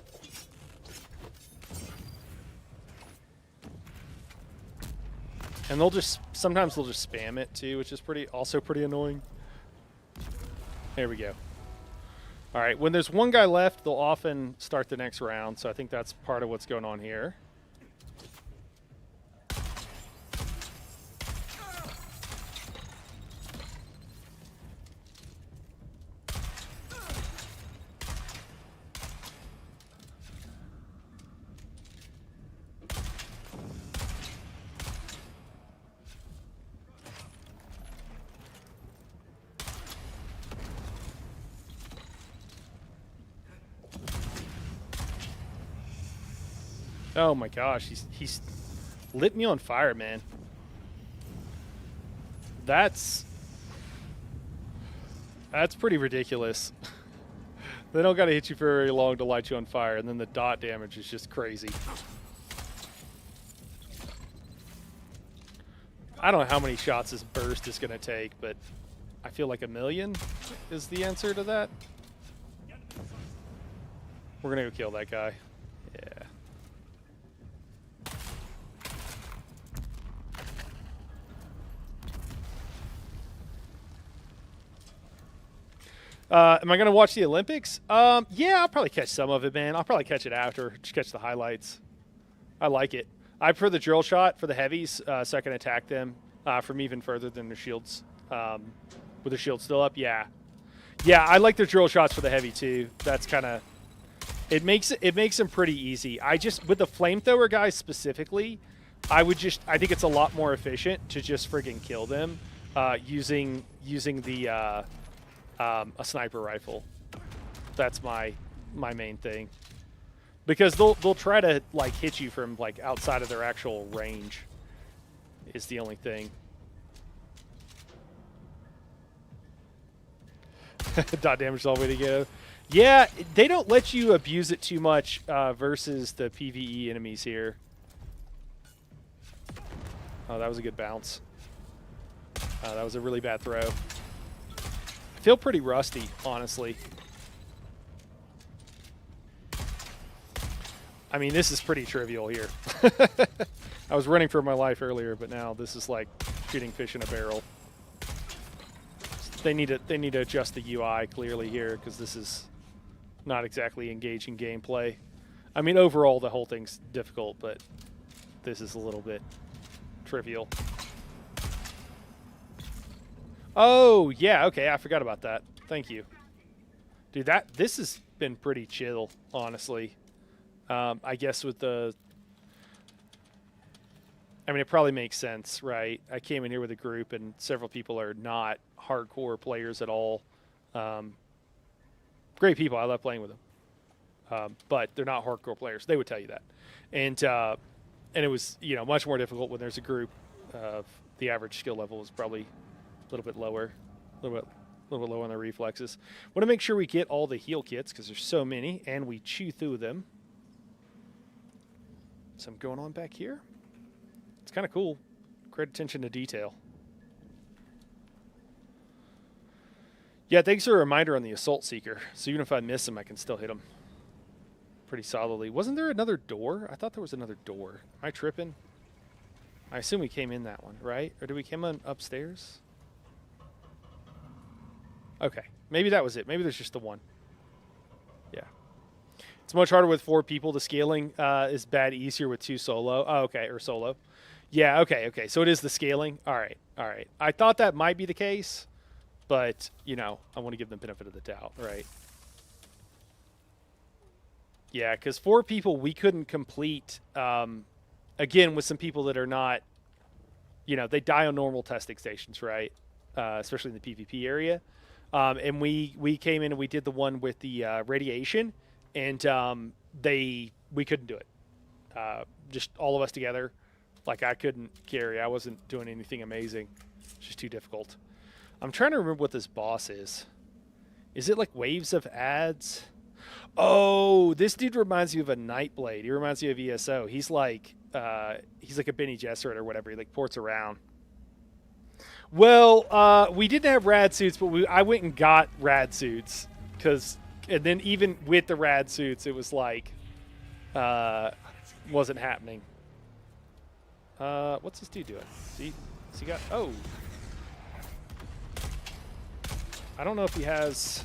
And sometimes they'll just spam it too, which is also pretty annoying. There we go. All right, when there's one guy left, they'll often start the next round, so I think that's part of what's going on here. Oh my gosh, he's lit me on fire, man. That's pretty ridiculous. They don't gotta hit you for very long to light you on fire, and then the dot damage is just crazy. I don't know how many shots this burst is gonna take, but I feel like 1,000,000 is the answer to that. We're gonna go kill that guy. Yeah. Am I going to watch the Olympics? Yeah, I'll probably catch some of it, man. I'll probably catch it after. Just catch the highlights. I like it. I prefer the drill shot for the heavies, so I can attack them from even further than their shields. With their shield still up, yeah. Yeah, I like the drill shots for the heavy, too. That's kind of... It makes them pretty easy. With the flamethrower guys specifically, I think it's a lot more efficient to just friggin' kill them using the... a sniper rifle. That's my main thing, because they'll try to like hit you from like outside of their actual range. Is the only thing. Dot damage is all the way to go. Yeah, they don't let you abuse it too much versus the PvE enemies here. Oh, that was a good bounce. That was a really bad throw. Feel pretty rusty, honestly. I mean, this is pretty trivial here. I was running for my life earlier, but now this is like shooting fish in a barrel. They need to adjust the UI clearly here, because this is not exactly engaging gameplay. I mean, overall the whole thing's difficult, but this is a little bit trivial. Oh, yeah, okay, I forgot about that. Thank you. Dude, this has been pretty chill, honestly. I guess with the... I mean, it probably makes sense, right? I came in here with a group, and several people are not hardcore players at all. Great people. I love playing with them. But they're not hardcore players. They would tell you that. And it was, much more difficult when there's a group. The average skill level is probably a little bit lower, a little bit lower on the reflexes. Want to make sure we get all the heal kits because there's so many, and we chew through them. Something going on back here. It's kind of cool. Great attention to detail. Yeah, thanks for a reminder on the Assault Seeker. So even if I miss him, I can still hit him pretty solidly. Wasn't there another door? I thought there was another door. Am I tripping? I assume we came in that one, right? Or did we come in upstairs? Okay, maybe that was it. Maybe there's just the one. Yeah. It's much harder with 4 people. The scaling is bad easier with 2 solo. Oh, okay, or solo. Yeah, okay. So it is the scaling. All right. I thought that might be the case, but you know, I want to give them benefit of the doubt, right? Yeah, because 4 people we couldn't complete. Again, with some people that are not, you know, they die on normal testing stations, right? Especially in the PvP area. And we came in and we did the one with the radiation, and we couldn't do it. Just all of us together, like I couldn't carry. I wasn't doing anything amazing. It's just too difficult. I'm trying to remember what this boss is. Is it like waves of ads? Oh, this dude reminds me of a Nightblade. He reminds me of ESO. He's like a Benny Gesserit or whatever. He like ports around. Well, we didn't have rad suits, but I went and got rad suits and then even with the rad suits, it was like wasn't happening. What's this dude doing? Has he got? Oh, I don't know if he has.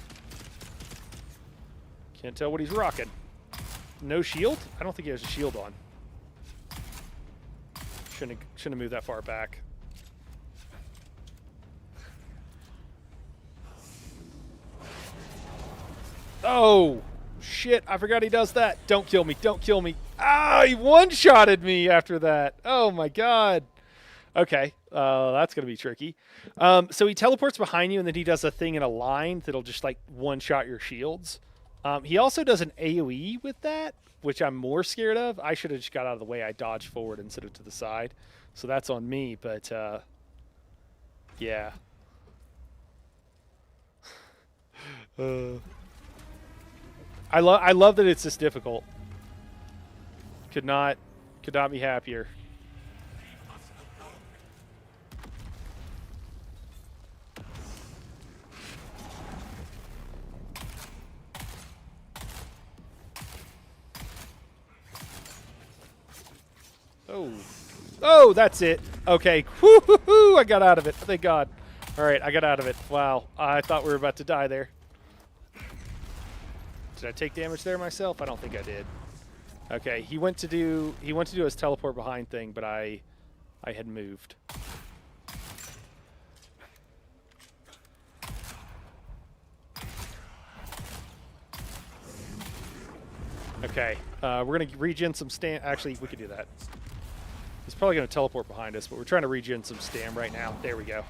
Can't tell what he's rocking. No shield? I don't think he has a shield on. Shouldn't have moved that far back. Oh, shit. I forgot he does that. Don't kill me. Don't kill me. Ah, he one-shotted me after that. Oh, my God. Okay. That's going to be tricky. So he teleports behind you, and then he does a thing in a line that'll just, like, one-shot your shields. He also does an AoE with that, which I'm more scared of. I should have just got out of the way. I dodged forward instead of to the side. So that's on me, but, yeah. I love that it's this difficult. Could not be happier. Oh, that's it. Okay. Woo-hoo-hoo, I got out of it. Thank God. All right, I got out of it. Wow. I thought we were about to die there. Did I take damage there myself? I don't think I did. Okay, he went to do his teleport behind thing, but I had moved. Okay, we're gonna regen some stam. Actually, we could do that. He's probably gonna teleport behind us, but we're trying to regen some stam right now. There we go.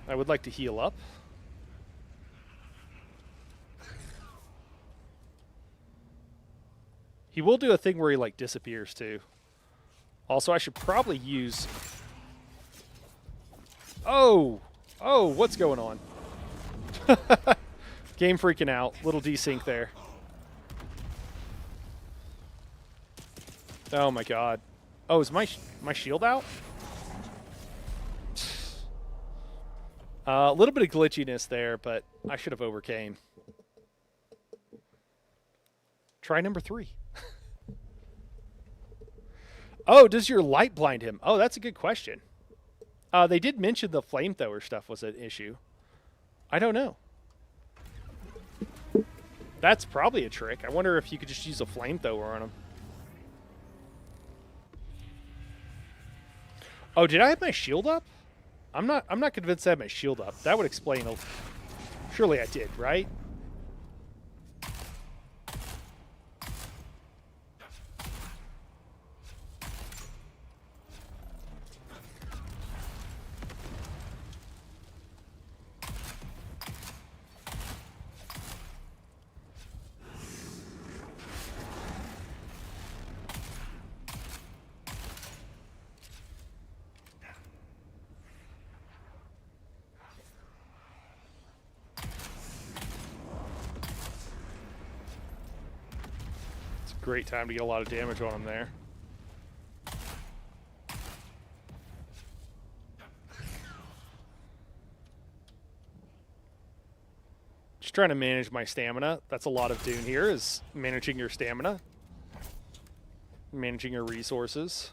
I would like to heal up. He will do a thing where he like disappears too. Also, I should probably use... Oh, what's going on? Game freaking out. Little desync there. Oh my God. Oh, is my shield out? A little bit of glitchiness there, but I should have overcame. Try number 3. Oh, does your light blind him? Oh, that's a good question. They did mention the flamethrower stuff was an issue. I don't know. That's probably a trick. I wonder if you could just use a flamethrower on him. Oh, did I have my shield up? I'm not convinced I have my shield up. That would explain. Surely I did, right? Great time to get a lot of damage on him there. Just trying to manage my stamina. That's a lot of Dune here, is managing your stamina. Managing your resources.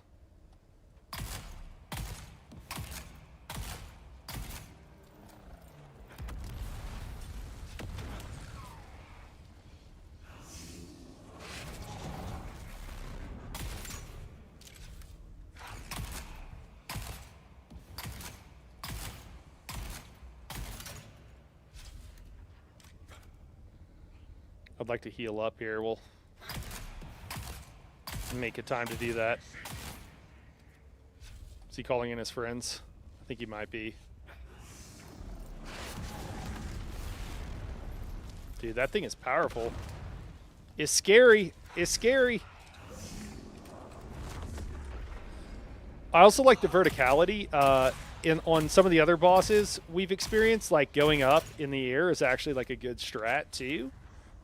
I'd like to heal up here. We'll make a time to do that. Is he calling in his friends? I think he might be. Dude, that thing is powerful. It's scary. It's scary. I also like the verticality. On some of the other bosses we've experienced, like going up in the air is actually like a good strat too.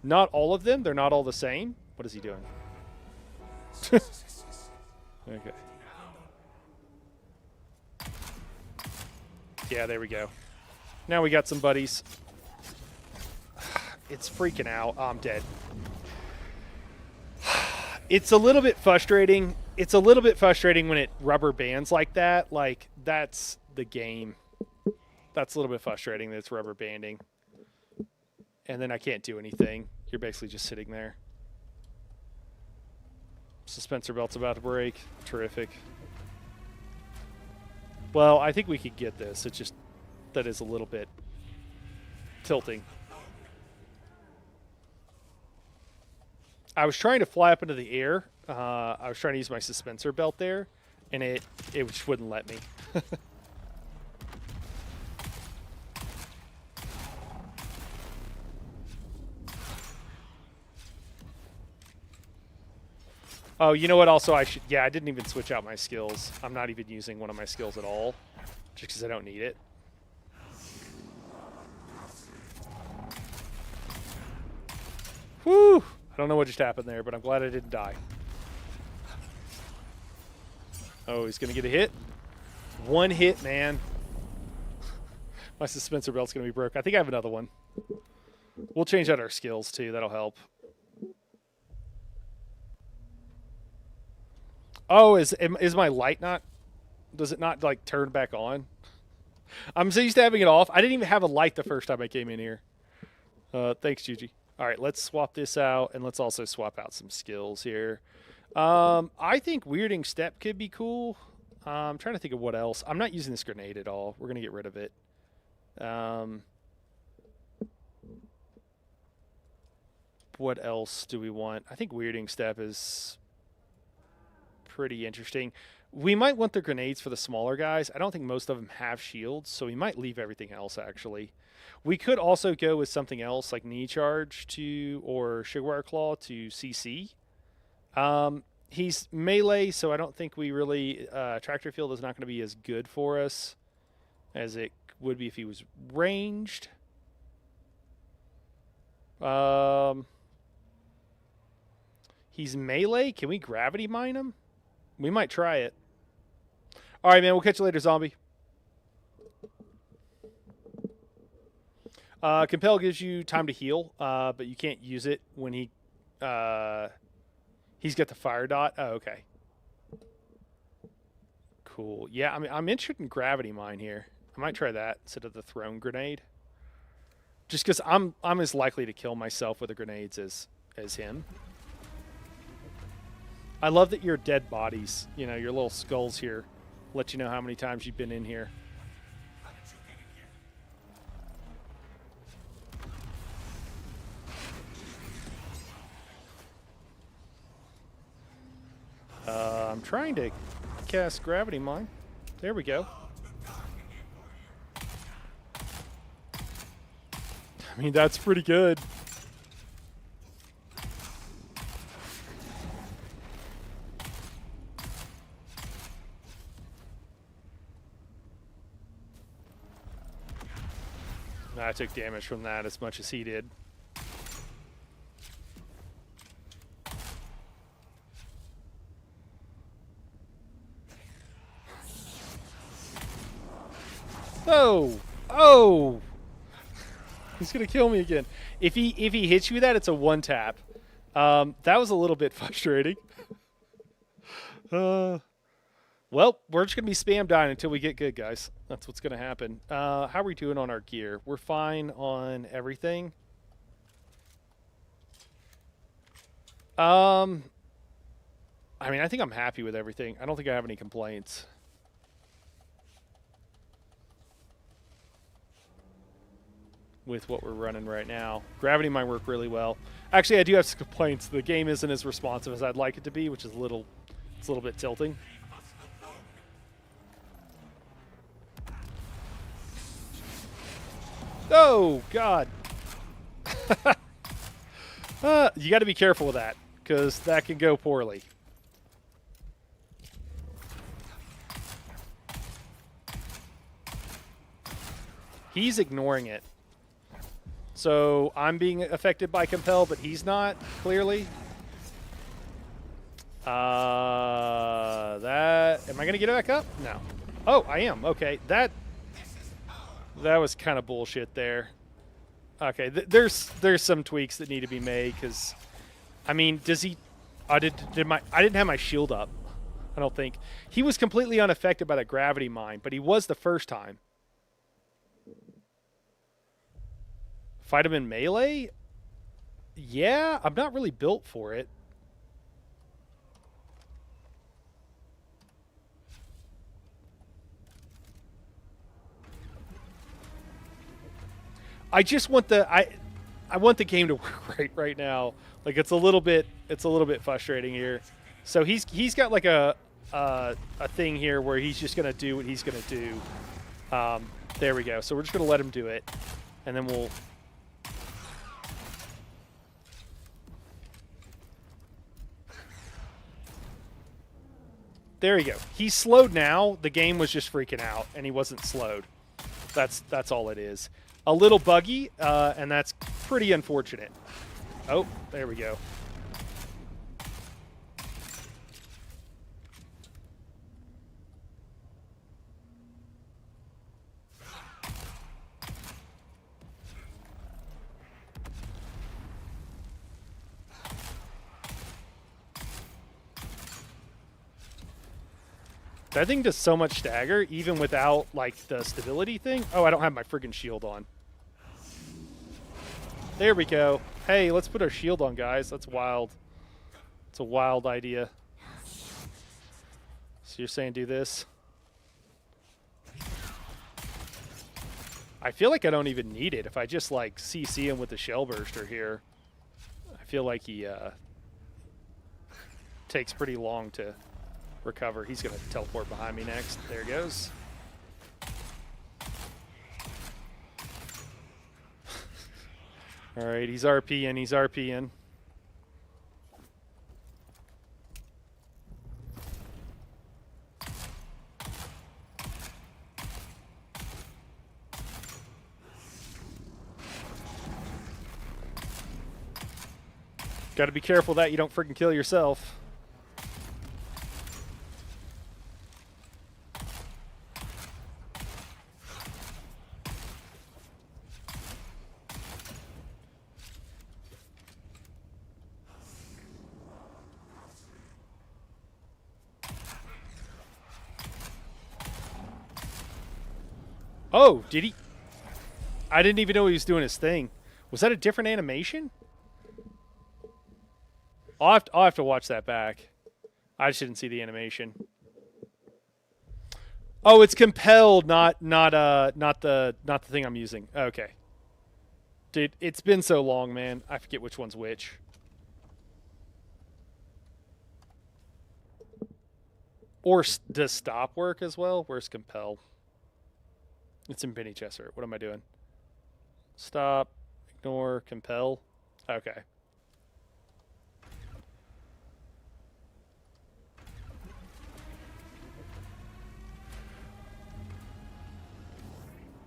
Not all of them. They're not all the same. What is he doing? Okay. Yeah, there we go. Now we got some buddies. It's freaking out. Oh, I'm dead. It's a little bit frustrating. It's a little bit frustrating when it rubber bands like that. Like, that's the game. That's a little bit frustrating that it's rubber banding. And then I can't do anything. You're basically just sitting there. Suspensor belt's about to break. Terrific. Well, I think we could get this. It's just that is a little bit tilting. I was trying to fly up into the air. I was trying to use my suspensor belt there, and it just wouldn't let me. Oh, you know what? Also, I should. Yeah, I didn't even switch out my skills. I'm not even using one of my skills at all, just because I don't need it. Whew! I don't know what just happened there, but I'm glad I didn't die. Oh, he's gonna get a hit. One hit, man. My suspensor belt's gonna be broke. I think I have another one. We'll change out our skills too. That'll help. Oh, is my light not? Does it not like turn back on? I'm so used to having it off. I didn't even have a light the first time I came in here. Thanks, Gigi. All right, let's swap this out, and let's also swap out some skills here. I think Weirding Step could be cool. I'm trying to think of what else. I'm not using this grenade at all. We're going to get rid of it. What else do we want? I think Weirding Step is pretty interesting. We might want the grenades for the smaller guys. I don't think most of them have shields, so we might leave everything else, actually. We could also go with something else, like Knee Charge to, or Sugarwire Claw to CC. He's melee, so I don't think we really... Tractor Field is not going to be as good for us as it would be if he was ranged. He's melee. Can we gravity mine him? We might try it. All right, man. We'll catch you later, zombie. Compel gives you time to heal, but you can't use it when he's got the fire dot. Oh, okay. Cool. Yeah, I mean, I'm interested in gravity mine here. I might try that instead of the thrown grenade. Just because I'm as likely to kill myself with the grenades as him. I love that your dead bodies, you know, your little skulls here, let you know how many times you've been in here. I'm trying to cast Gravity Mine. There we go. I mean, that's pretty good. I took damage from that as much as he did. Oh! Oh! He's gonna kill me again. If he hits you with that, it's a one tap. That was a little bit frustrating. Well, we're just gonna be spam dying until we get good, guys. That's what's gonna happen. How are we doing on our gear? We're fine on everything. I mean, I think I'm happy with everything. I don't think I have any complaints. with what we're running right now. Gravity might work really well. Actually, I do have some complaints. The game isn't as responsive as I'd like it to be, which is it's a little bit tilting. Oh, God. You got to be careful with that, because that can go poorly. He's ignoring it. So I'm being affected by Compel, but he's not, clearly. Am I going to get it back up? No. Oh, I am. Okay. That was kind of bullshit there. Okay, there's some tweaks that need to be made, because, I mean, does he... I didn't have my shield up. I don't think. He was completely unaffected by that gravity mine, but he was the first time. Fight him in melee? Yeah, I'm not really built for it. I just want I want the game to work right now. Like, it's a little bit frustrating here. So he's got like a thing here where he's just gonna do what he's gonna do. There we go. So we're just gonna let him do it, and then we'll. There you go. He's slowed now. The game was just freaking out, and he wasn't slowed. That's all it is. A little buggy, and that's pretty unfortunate. Oh, there we go. That thing does so much stagger, even without, like, the stability thing. Oh, I don't have my friggin' shield on. There we go. Hey, let's put our shield on, guys. That's wild. It's a wild idea. So you're saying do this? I feel like I don't even need it. If I just, like, CC him with the shell burster here, I feel like he takes pretty long to recover. He's going to teleport behind me next. There goes. All right, he's RPing. He's RPing. Got to be careful that you don't freaking kill yourself. Oh, did he? I didn't even know he was doing his thing. Was that a different animation? I'll have to watch that back. I just didn't see the animation. Oh, it's compelled, not the thing I'm using. Okay. Dude, it's been so long, man. I forget which one's which. Or does stop work as well? Where's compel? It's in Benny Chesser. What am I doing? Stop, ignore, compel. Okay.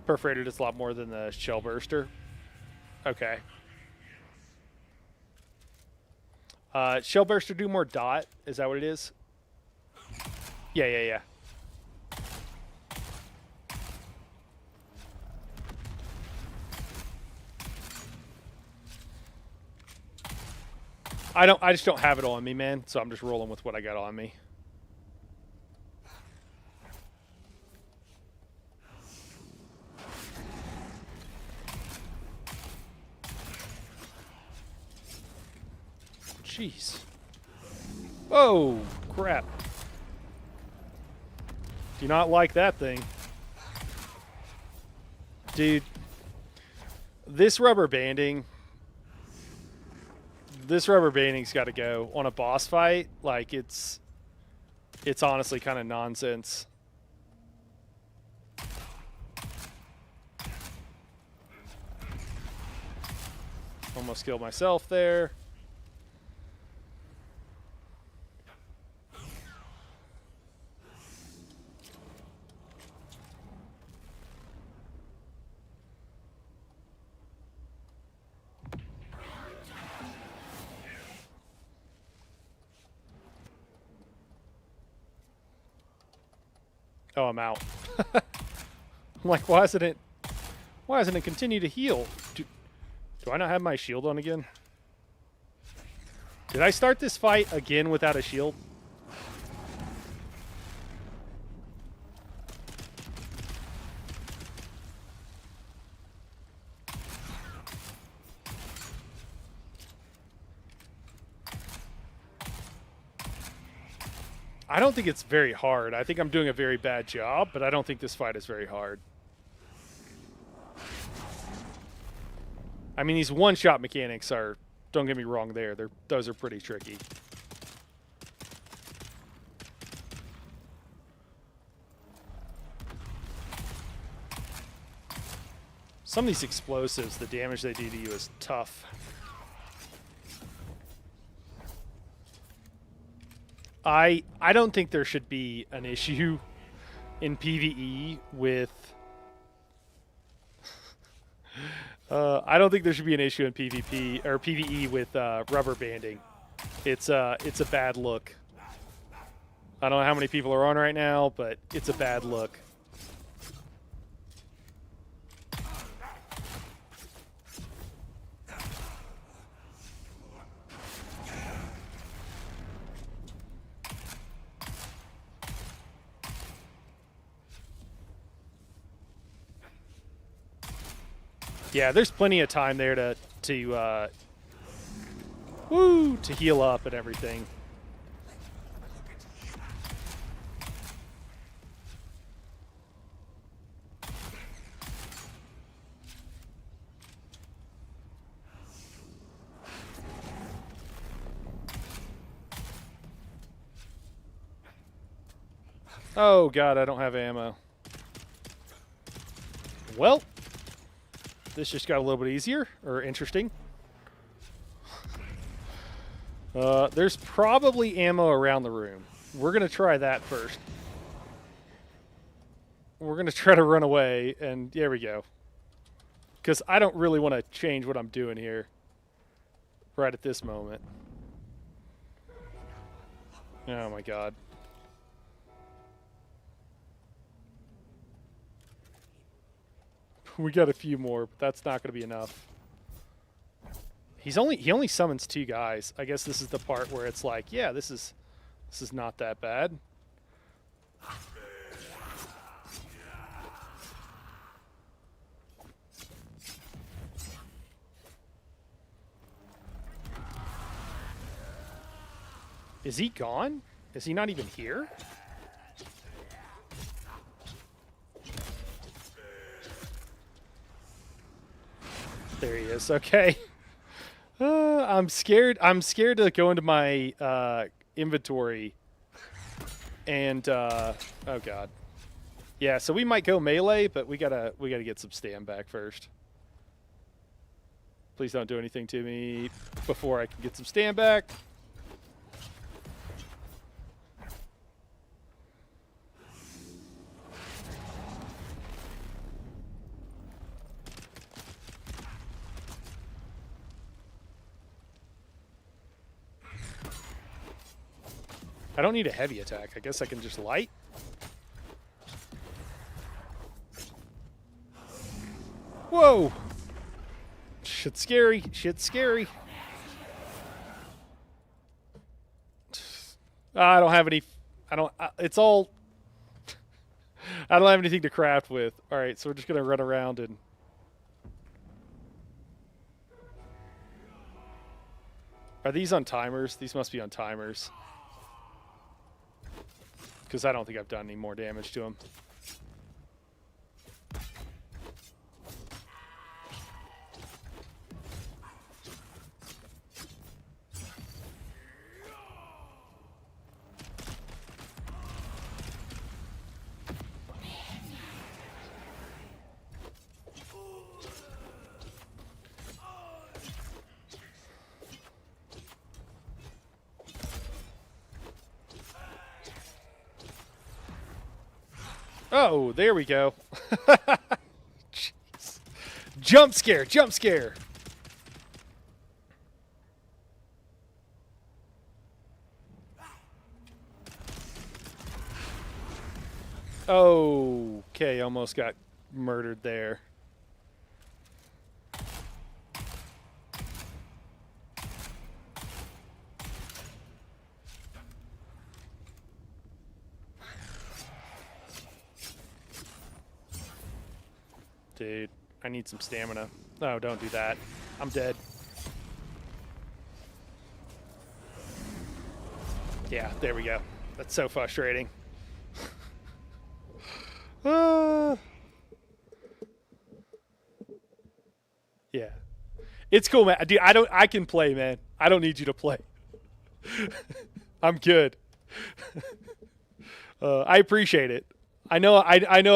Perforator does a lot more than the shell burster. Okay. Shell burster do more dot. Is that what it is? Yeah. I just don't have it on me, man. So I'm just rolling with what I got on me. Jeez. Oh, crap. Do not like that thing. Dude. This rubber banding. This rubber banding's got to go on a boss fight. Like it's honestly kind of nonsense. Almost killed myself there. Oh, I'm out. I'm like, why isn't it continue to heal? Do I not have my shield on again? Did I start this fight again without a shield? I don't think it's very hard. I think I'm doing a very bad job, but I don't think this fight is very hard. I mean, these one-shot mechanics are, don't get me wrong there, those are pretty tricky. Some of these explosives, the damage they do to you is tough. I don't think there should be an issue in PvE with... I don't think there should be an issue in PvP or PvE with rubber banding. It's a bad look. I don't know how many people are on right now, but it's a bad look. Yeah, there's plenty of time there to heal up and everything. Oh god, I don't have ammo. Well, this just got a little bit easier, or interesting. There's probably ammo around the room. We're going to try that first. We're going to try to run away, and there we go. Because I don't really want to change what I'm doing here right at this moment. Oh my god. We got a few more, but that's not going to be enough. He only summons 2 guys. I guess this is the part where it's like, yeah, this is not that bad. Is he gone? Is he not even here? There he is. Okay. I'm scared. I'm scared to go into my inventory. And oh god. Yeah. So we might go melee, but we gotta get some stand back first. Please don't do anything to me before I can get some stand back. I don't need a heavy attack. I guess I can just light. Whoa! Shit's scary. Shit's scary. I don't have any... it's all... I don't have anything to craft with. Alright, so we're just going to run around and... Are these on timers? These must be on timers. Because I don't think I've done any more damage to him. Oh, there we go. Jeez. Jump scare, jump scare. Okay, almost got murdered there. Dude, I need some stamina. No, don't do that. I'm dead. Yeah, there we go. That's so frustrating. Yeah. It's cool, man. Dude, I can play, man. I don't need you to play. I'm good. I appreciate it. I know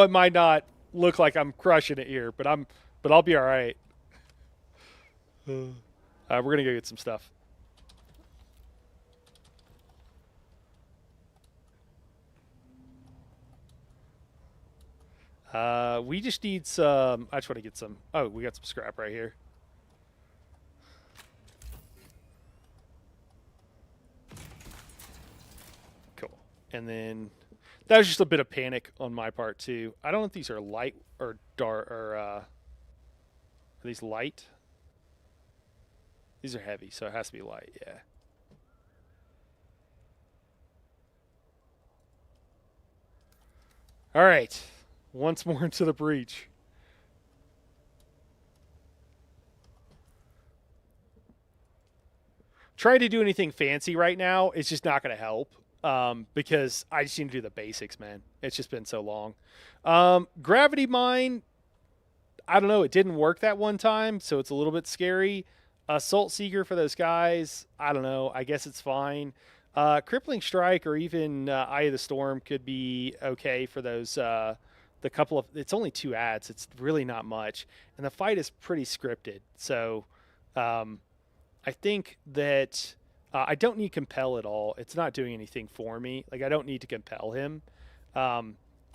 it might not look like I'm crushing it here, but I'll be all right. We're gonna go get some stuff. We just need some. I just want to get some. Oh, we got some scrap right here. Cool. And then that was just a bit of panic on my part too. I don't know if these are light or dark or are these light? These are heavy, so it has to be light. Yeah. All right. Once more into the breach. Trying to do anything fancy right now is just not going to help because I just need to do the basics, man. It's just been so long. Gravity mine, I don't know. It didn't work that one time, so it's a little bit scary. Assault Seeker for those guys, I don't know. I guess it's fine. Crippling Strike or even Eye of the Storm could be okay for those. The couple of it's only 2 ads. It's really not much, and the fight is pretty scripted. So I think that I don't need compel at all. It's not doing anything for me. Like I don't need to compel him. I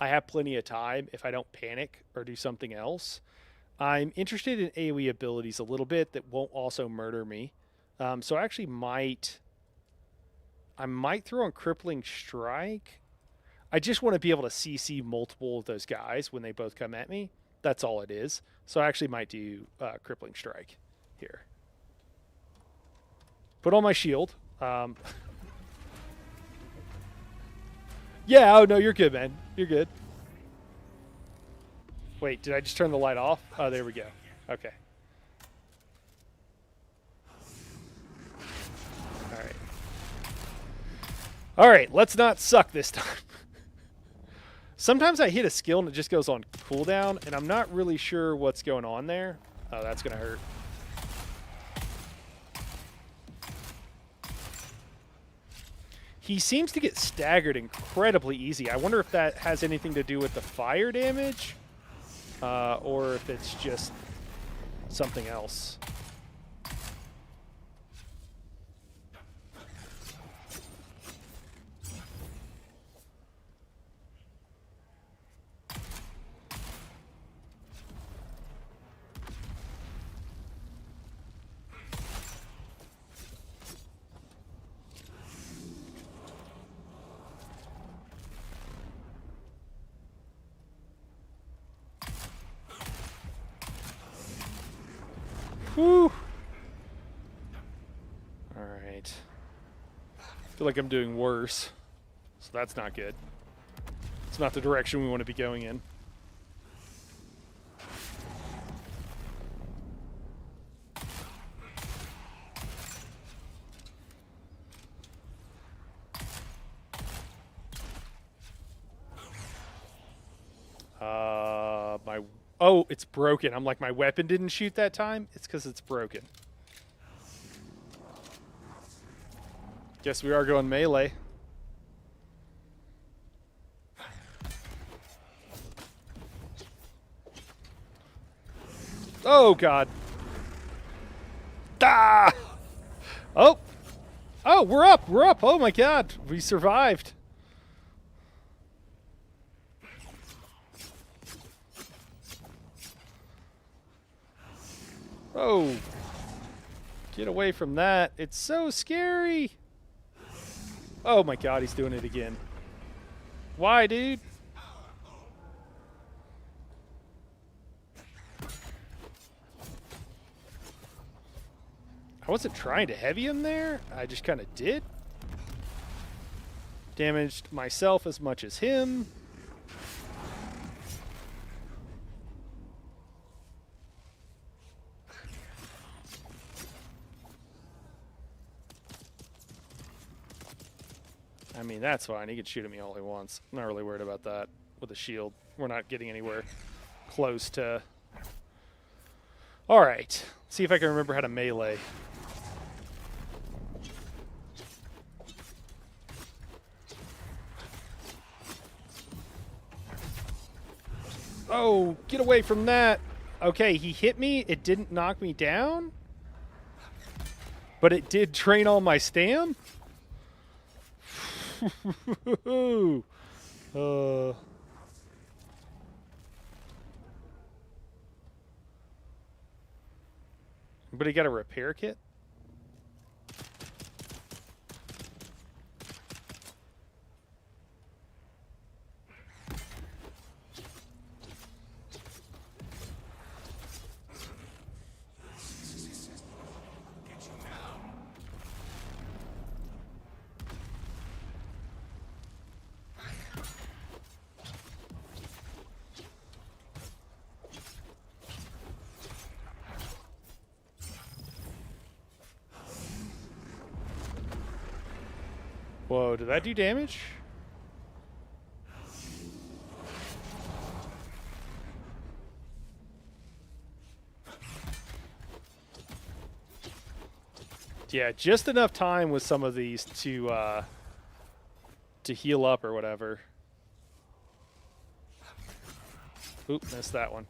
have plenty of time if I don't panic or do something else. I'm interested in AoE abilities a little bit that won't also murder me. So I actually might throw on Crippling Strike. I just want to be able to CC multiple of those guys when they both come at me. That's all it is. So I actually might do Crippling Strike here. Put on my shield. Yeah, oh no, you're good, man. You're good. Wait, did I just turn the light off? Oh, there we go. Okay. All right. All right, let's not suck this time. Sometimes I hit a skill and it just goes on cooldown, and I'm not really sure what's going on there. Oh, that's going to hurt. He seems to get staggered incredibly easy. I wonder if that has anything to do with the fire damage, or if it's just something else. Whew. All right. I feel like I'm doing worse, so that's not good. It's not the direction we want to be going in. Oh, it's broken. I'm like, my weapon didn't shoot that time? It's because it's broken. Guess we are going melee. Oh, God. Ah! Oh! Oh, we're up! We're up! Oh, my God. We survived. Oh, get away from that. It's so scary. Oh my god, he's doing it again. Why, dude? I wasn't trying to heavy him there. I just kind of did. Damaged myself as much as him. I mean, that's fine. He can shoot at me all he wants. I'm not really worried about that with a shield. We're not getting anywhere close to... All right. See if I can remember how to melee. Oh, get away from that. Okay, he hit me. It didn't knock me down. But it did drain all my stam. But he got a repair kit? Whoa, did that do damage? Yeah, just enough time with some of these to heal up or whatever. Oop, missed that one.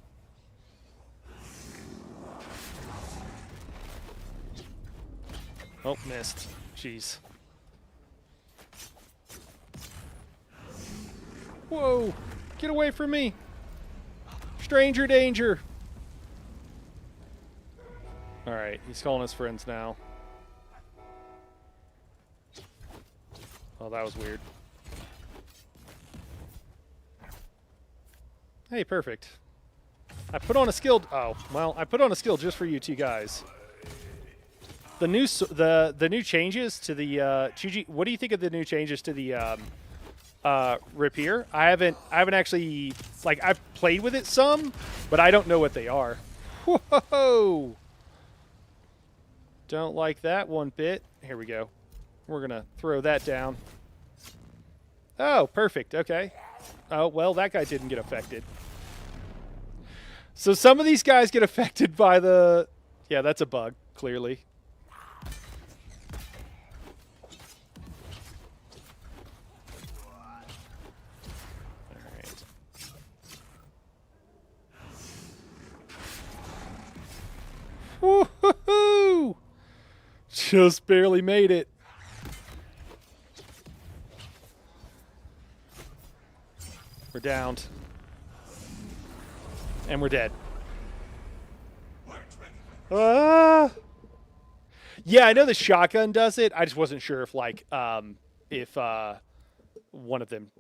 Oh, missed. Jeez. Whoa! Get away from me! Stranger danger! Alright, he's calling his friends now. Oh, that was weird. Hey, perfect. I put on a skill... Oh, well, I put on a skill just for you two guys. The new changes to the... Chuji, what do you think of the new changes to the... rapier? I haven't actually, like, I've played with it some, but I don't know what they are. Whoa! Don't like that one bit. Here we go. We're gonna throw that down. Oh, perfect. Okay. Oh, well, that guy didn't get affected. So some of these guys get affected by the... Yeah, that's a bug, clearly. Woo-hoo-hoo! Just barely made it. We're downed. And we're dead. Yeah, I know the shotgun does it. I just wasn't sure if one of them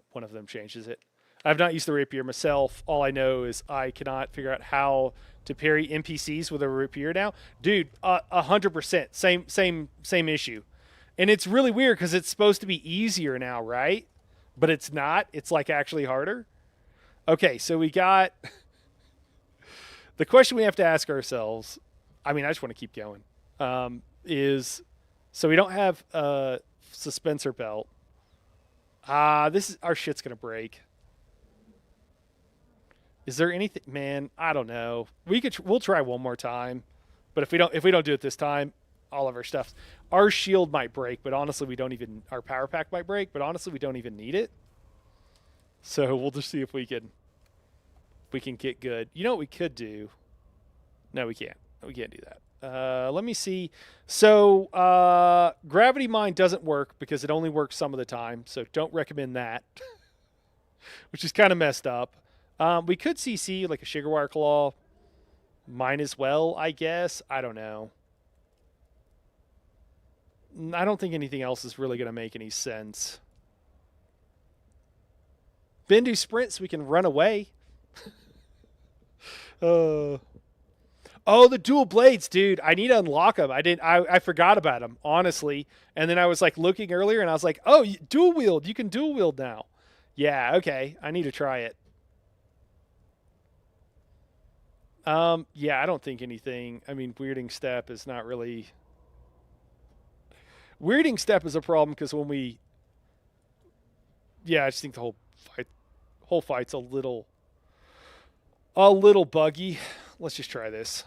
changes it. I've not used the rapier myself. All I know is I cannot figure out how to parry NPCs with a rapier now. Dude, 100%. Same issue. And it's really weird because it's supposed to be easier now, right? But it's not. It's like actually harder. Okay, so we got... The question we have to ask ourselves, I mean, I just want to keep going, is, so we don't have a suspensor belt. Our shit's going to break. Is there anything, man? I don't know. We'll try one more time, but if we don't do it this time, all of our shield might break, but honestly, our power pack might break, but honestly, we don't even need it. So we'll just see if we can get good. You know what we could do? No, we can't. We can't do that. Let me see. So gravity mine doesn't work because it only works some of the time. So don't recommend that, which is kind of messed up. We could CC like a sugar wire claw. Might as well, I guess. I don't know. I don't think anything else is really going to make any sense. Bendu sprint so we can run away. uh, oh, the dual blades, dude. I need to unlock them. I forgot about them, honestly. And then I was like looking earlier and I was like, oh, dual wield. You can dual wield now. Yeah, okay. I need to try it. Yeah, I don't think anything. I mean, weirding step is not really. Weirding step is a problem because when we. Yeah, I just think the whole fight's a little buggy. Let's just try this.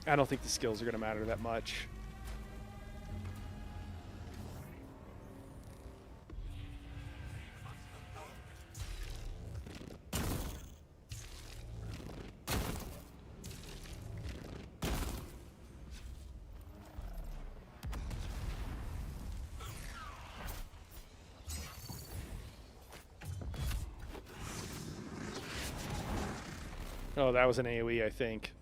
I don't think the skills are going to matter that much. Oh, that was an AoE, I think.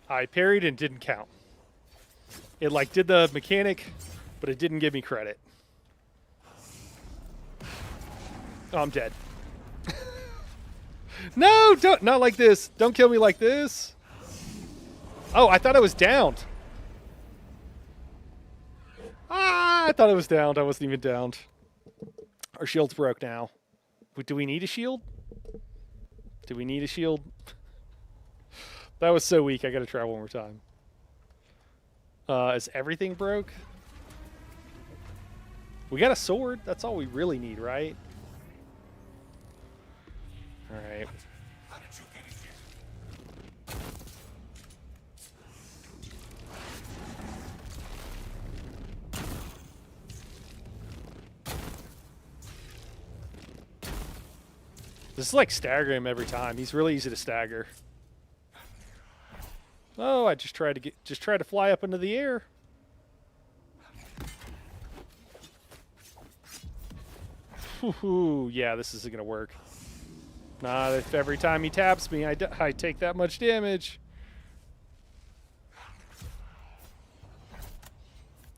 I parried and didn't count. It like did the mechanic, but it didn't give me credit. Oh, I'm dead. No, don't, not like this. Don't kill me like this. Oh, I thought I was downed. Ah, I thought I was downed. I wasn't even downed. Our shield's broke now. Do we need a shield? Do we need a shield? That was so weak. I gotta try one more time. Is everything broke? We got a sword. That's all we really need, right? All right. This is like staggering him every time. He's really easy to stagger. Oh, I just tried to fly up into the air. Whew, yeah, this isn't gonna work. Not if every time he taps me, I take that much damage.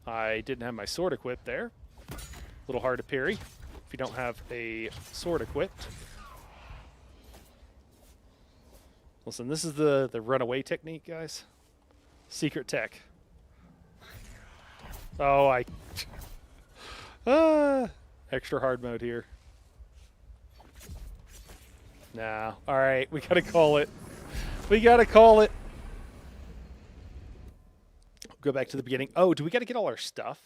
I didn't have my sword equipped there. A little hard to parry if you don't have a sword equipped. Listen, this is the runaway technique, guys. Secret tech. Oh, extra hard mode here. Nah. All right, we gotta call it. We gotta call it. Go back to the beginning. Oh, do we gotta get all our stuff?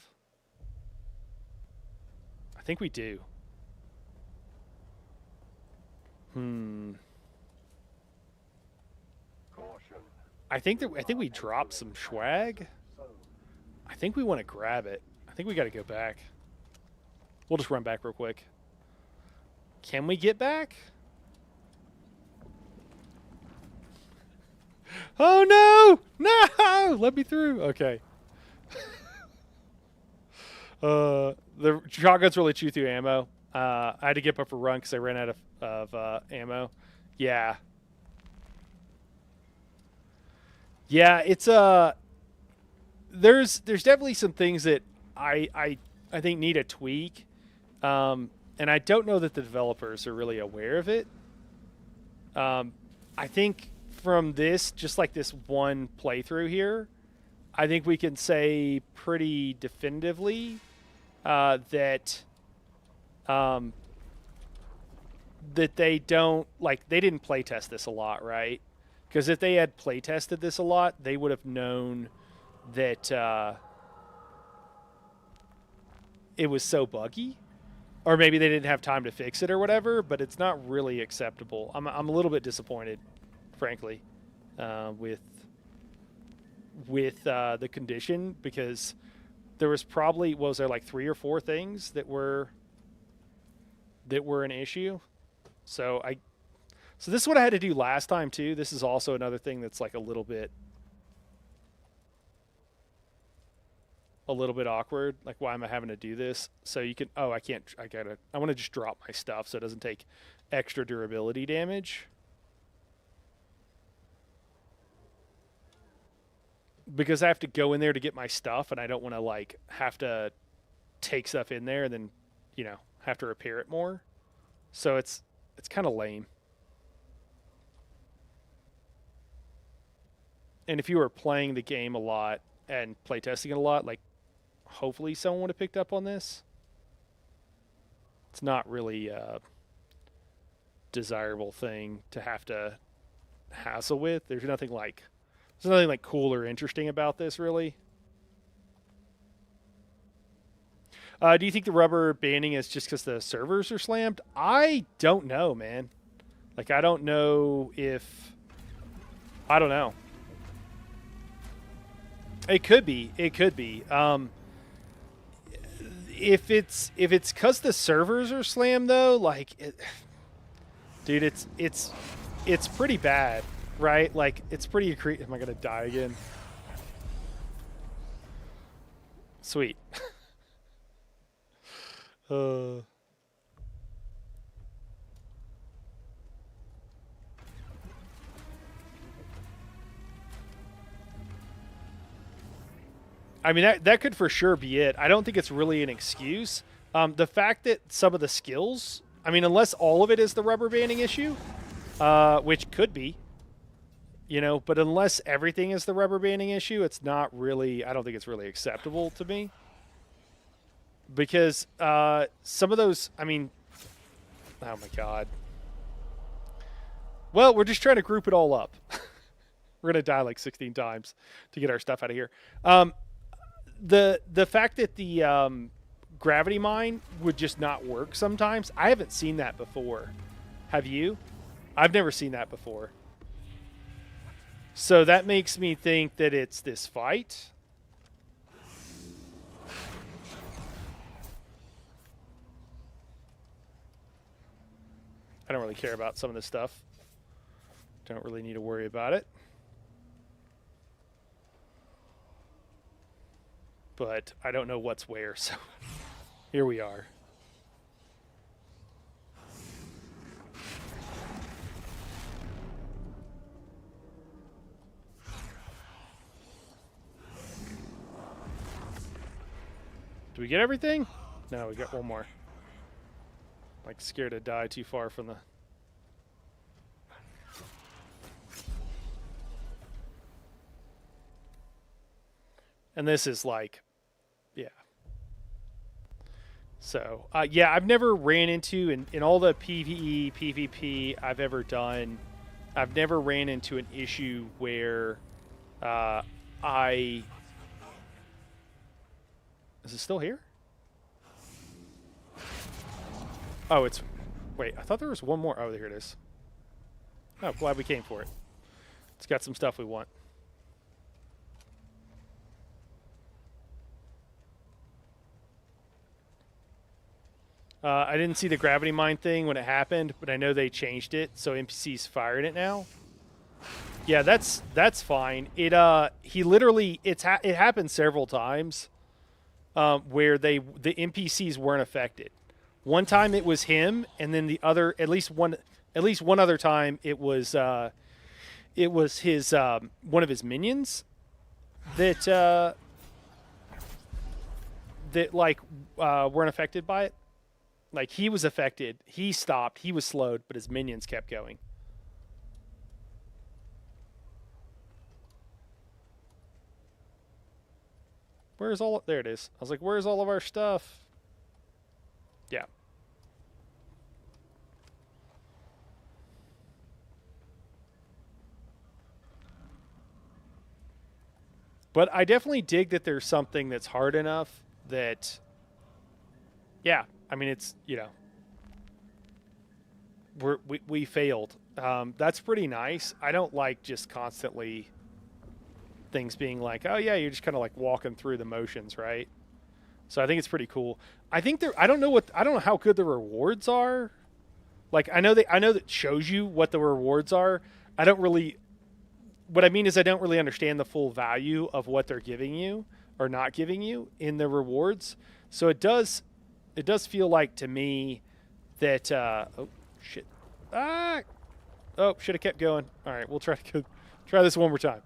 I think we do. I think we dropped some swag. I think we want to grab it. I think we got to go back. We'll just run back real quick. Can we get back? Oh no! No! Let me through. Okay. The shotguns really chew through ammo. I had to get up a run because I ran out of ammo. Yeah. Yeah, it's there's definitely some things that I think need a tweak, and I don't know that the developers are really aware of it. I think from this, just like this one playthrough here, I think we can say pretty definitively that that they didn't play test this a lot, right? Because if they had play tested this a lot, they would have known that it was so buggy, or maybe they didn't have time to fix it or whatever. But it's not really acceptable. I'm a little bit disappointed, frankly, with the condition, because there was probably, what was there, like 3 or 4 things that were an issue. So this is what I had to do last time too. This is also another thing that's like a little bit a little bit awkward. Like, why am I having to do this? So you can, oh, I can't, I want to just drop my stuff so it doesn't take extra durability damage. Because I have to go in there to get my stuff, and I don't want to, like, have to take stuff in there and then, have to repair it more. So it's kind of lame. And if you were playing the game a lot and playtesting it a lot, like, hopefully someone would have picked up on this. It's not really a desirable thing to have to hassle with. There's nothing like cool or interesting about this, really. Do you think the rubber banding is just because the servers are slammed? I don't know, man. Like, I don't know if... I don't know. It could be. It could be. If it's because the servers are slammed, though, like... dude, it's pretty bad, right? Like, it's pretty... Am I going to die again? Sweet. I mean, that could for sure be it. I don't think it's really an excuse. The fact that some of the skills, I mean, unless all of it is the rubber banding issue, which could be, but unless everything is the rubber banding issue, it's not really, I don't think it's really acceptable to me. Because some of those, I mean, oh my God. Well, we're just trying to group it all up. We're going to die like 16 times to get our stuff out of here. The fact that the gravity mine would just not work sometimes, I haven't seen that before. Have you? I've never seen that before. So that makes me think that it's this fight. I don't really care about some of this stuff. Don't really need to worry about it. But I don't know what's where, so here we are. Do we get everything? No, we got one more. Like, scared to die too far from the... And this is like, yeah. So, yeah, I've never ran into, in all the PvE, PvP I've ever done, I've never ran into an issue where Is it still here? Oh, it's... Wait, I thought there was one more. Oh, here it is. Oh, glad we came for it. It's got some stuff we want. I didn't see the gravity mine thing when it happened, but I know they changed it, so NPCs firing it now. Yeah, that's fine. It it happened several times where the NPCs weren't affected. One time it was him, and then the other at least one other time it was his one of his minions that weren't affected by it. Like, he was affected, he stopped, he was slowed, but his minions kept going. Where's all... There it is. I was like, where's all of our stuff? Yeah. But I definitely dig that there's something that's hard enough that... Yeah, I mean, it's, we failed. That's pretty nice. I don't like just constantly things being like, oh yeah, you're just kind of like walking through the motions, right? So I think it's pretty cool. I think I don't know how good the rewards are. Like, I know that shows you what the rewards are. What I mean is I don't really understand the full value of what they're giving you, are not giving you in the rewards. So it does feel like to me that oh shit. Oh, should have kept going. All right, we'll try this one more time.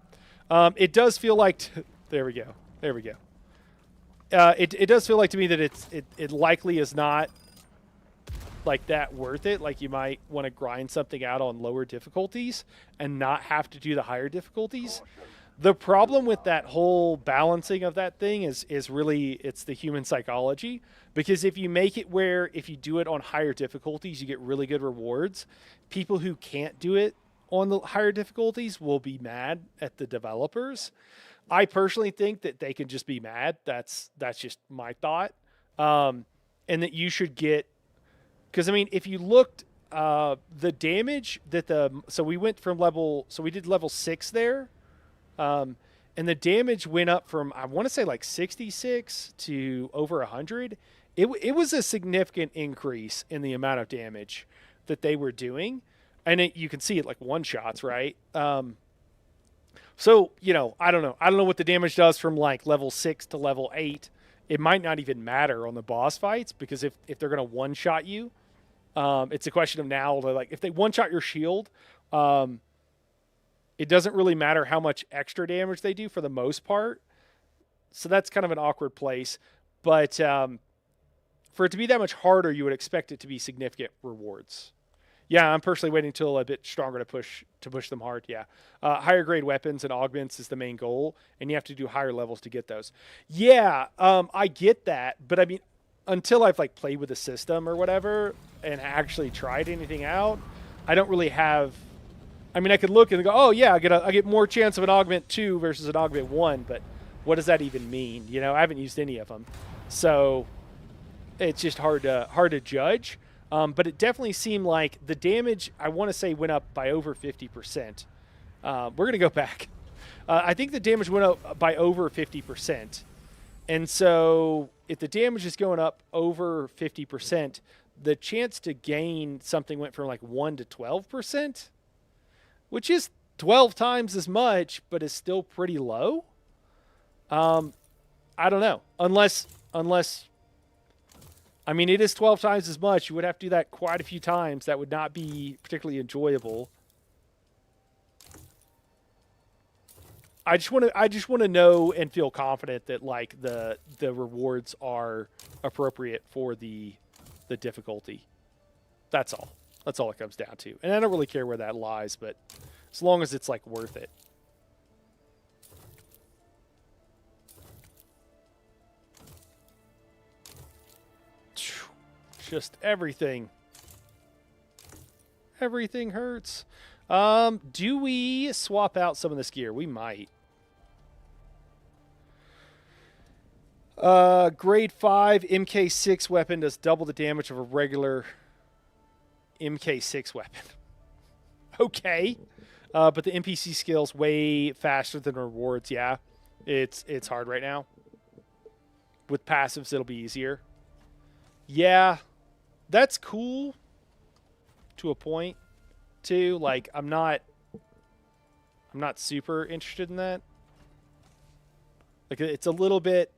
It does feel like there we go. There we go. It does feel like to me that it likely is not like that worth it. Like you might want to grind something out on lower difficulties and not have to do the higher difficulties. The problem with that whole balancing of that thing is really it's the human psychology, because if you make it where if you do it on higher difficulties you get really good rewards, people who can't do it on the higher difficulties will be mad at the developers. I personally think that they can just be mad. That's just my thought, and that you should get, because I mean if you looked the damage that so we went from we did level 6 there. And the damage went up from, I want to say like 66 to over 100. It was a significant increase in the amount of damage that they were doing. And you can see it like one shots, right? So, you know, I don't know. I don't know what the damage does from like level 6 to level 8. It might not even matter on the boss fights, because if they're going to one shot you, it's a question of now, like if they one shot your shield, it doesn't really matter how much extra damage they do for the most part. So that's kind of an awkward place. But for it to be that much harder, you would expect it to be significant rewards. Yeah, I'm personally waiting until a bit stronger to push them hard. Yeah. Higher grade weapons and augments is the main goal, and you have to do higher levels to get those. Yeah, I get that. But I mean, until I've like played with the system or whatever and actually tried anything out, I don't really have... I mean, I could look and go, oh yeah, I get more chance of an augment 2 versus an augment 1, but what does that even mean? You know, I haven't used any of them, so it's just hard to judge. But it definitely seemed like the damage, I want to say, went up by over 50%. We're gonna go back. I think the damage went up by over 50%, and so if the damage is going up over 50%, the chance to gain something went from like 1 to 12%. Which is 12 times as much, but is still pretty low. I don't know. Unless, I mean, it is 12 times as much. You would have to do that quite a few times. That would not be particularly enjoyable. I just want to know and feel confident that like the rewards are appropriate for the difficulty. That's all. That's all it comes down to. And I don't really care where that lies, but as long as it's like worth it. Just everything. Everything hurts. Do we swap out some of this gear? We might. Grade 5 MK6 weapon does double the damage of a regular MK6 weapon. Okay. But the NPC skill's way faster than rewards. Yeah. It's hard right now. With passives, it'll be easier. Yeah. That's cool to a point too. Like I'm not super interested in that. Like it's a little bit,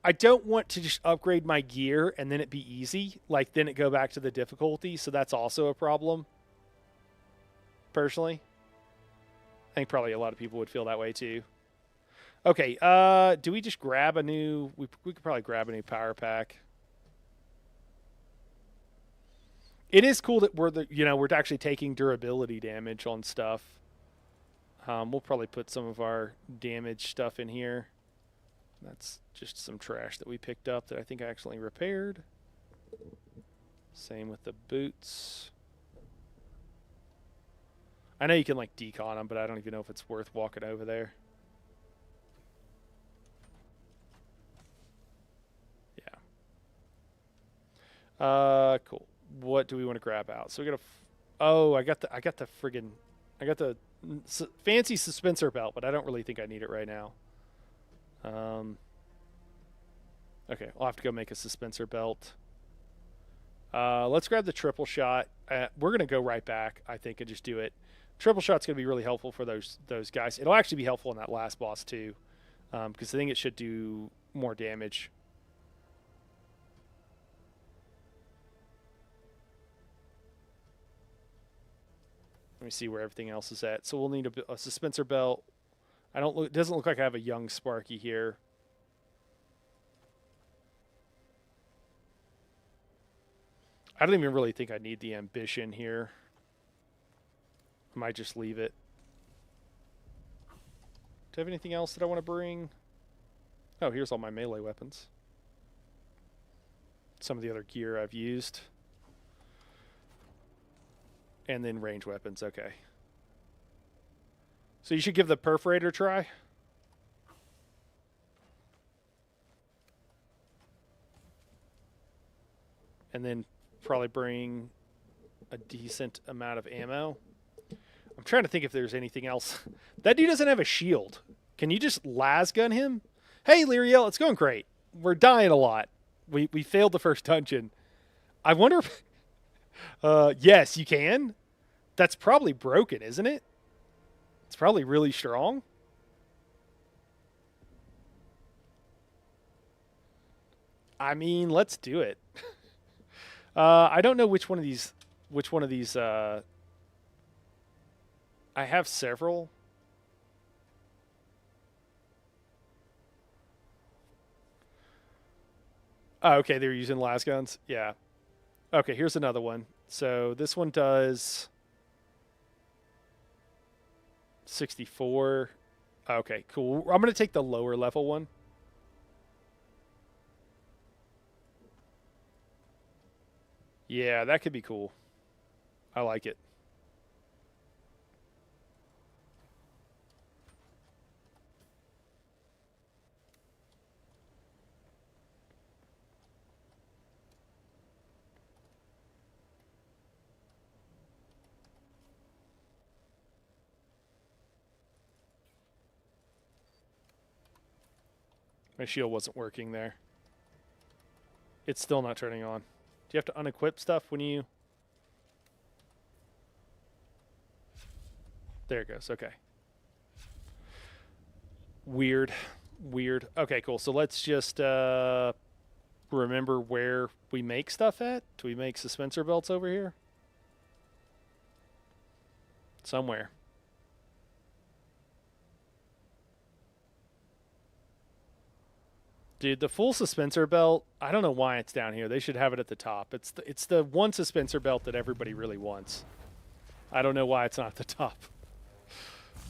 I don't want to just upgrade my gear and then it be easy. Like then it go back to the difficulty. So that's also a problem. Personally. I think probably a lot of people would feel that way too. Okay. Do we just grab a new, we could probably grab a new power pack. It is cool that we're actually taking durability damage on stuff. We'll probably put some of our damage stuff in here. That's just some trash that we picked up that I think I accidentally repaired. Same with the boots. I know you can like decon them, but I don't even know if it's worth walking over there. Yeah. Cool. What do we want to grab out? So we got I got the fancy suspensor belt, but I don't really think I need it right now. Okay, I'll have to go make a suspensor belt. Let's grab the triple shot. We're gonna go right back, I think, and just do it. Triple shot's gonna be really helpful for those guys. It'll actually be helpful in that last boss too. because I think it should do more damage. Let me see where everything else is at. So we'll need a suspensor belt. It doesn't look like I have a young Sparky here. I don't even really think I need the ambition here. I might just leave it. Do I have anything else that I want to bring? Oh, here's all my melee weapons. Some of the other gear I've used. And then range weapons, okay. So you should give the perforator a try. And then probably bring a decent amount of ammo. I'm trying to think if there's anything else. That dude doesn't have a shield. Can you just lasgun him? Hey, Lyriel, it's going great. We're dying a lot. We failed the first dungeon. I wonder if... yes, you can. That's probably broken, isn't it? It's probably really strong. I mean, let's do it. I don't know which one of these... I have several. Oh, okay, they're using lasguns. Yeah. Okay, here's another one. So this one does 64. Okay, cool. I'm going to take the lower level one. Yeah, that could be cool. I like it. My shield wasn't working there. It's still not turning on. Do you have to unequip stuff when you... There it goes. Okay. Weird. Okay, cool. So let's just remember where we make stuff at. Do we make suspensor belts over here? Somewhere. Dude, the full suspensor belt, I don't know why it's down here. They should have it at the top. It's the one suspensor belt that everybody really wants. I don't know why it's not at the top.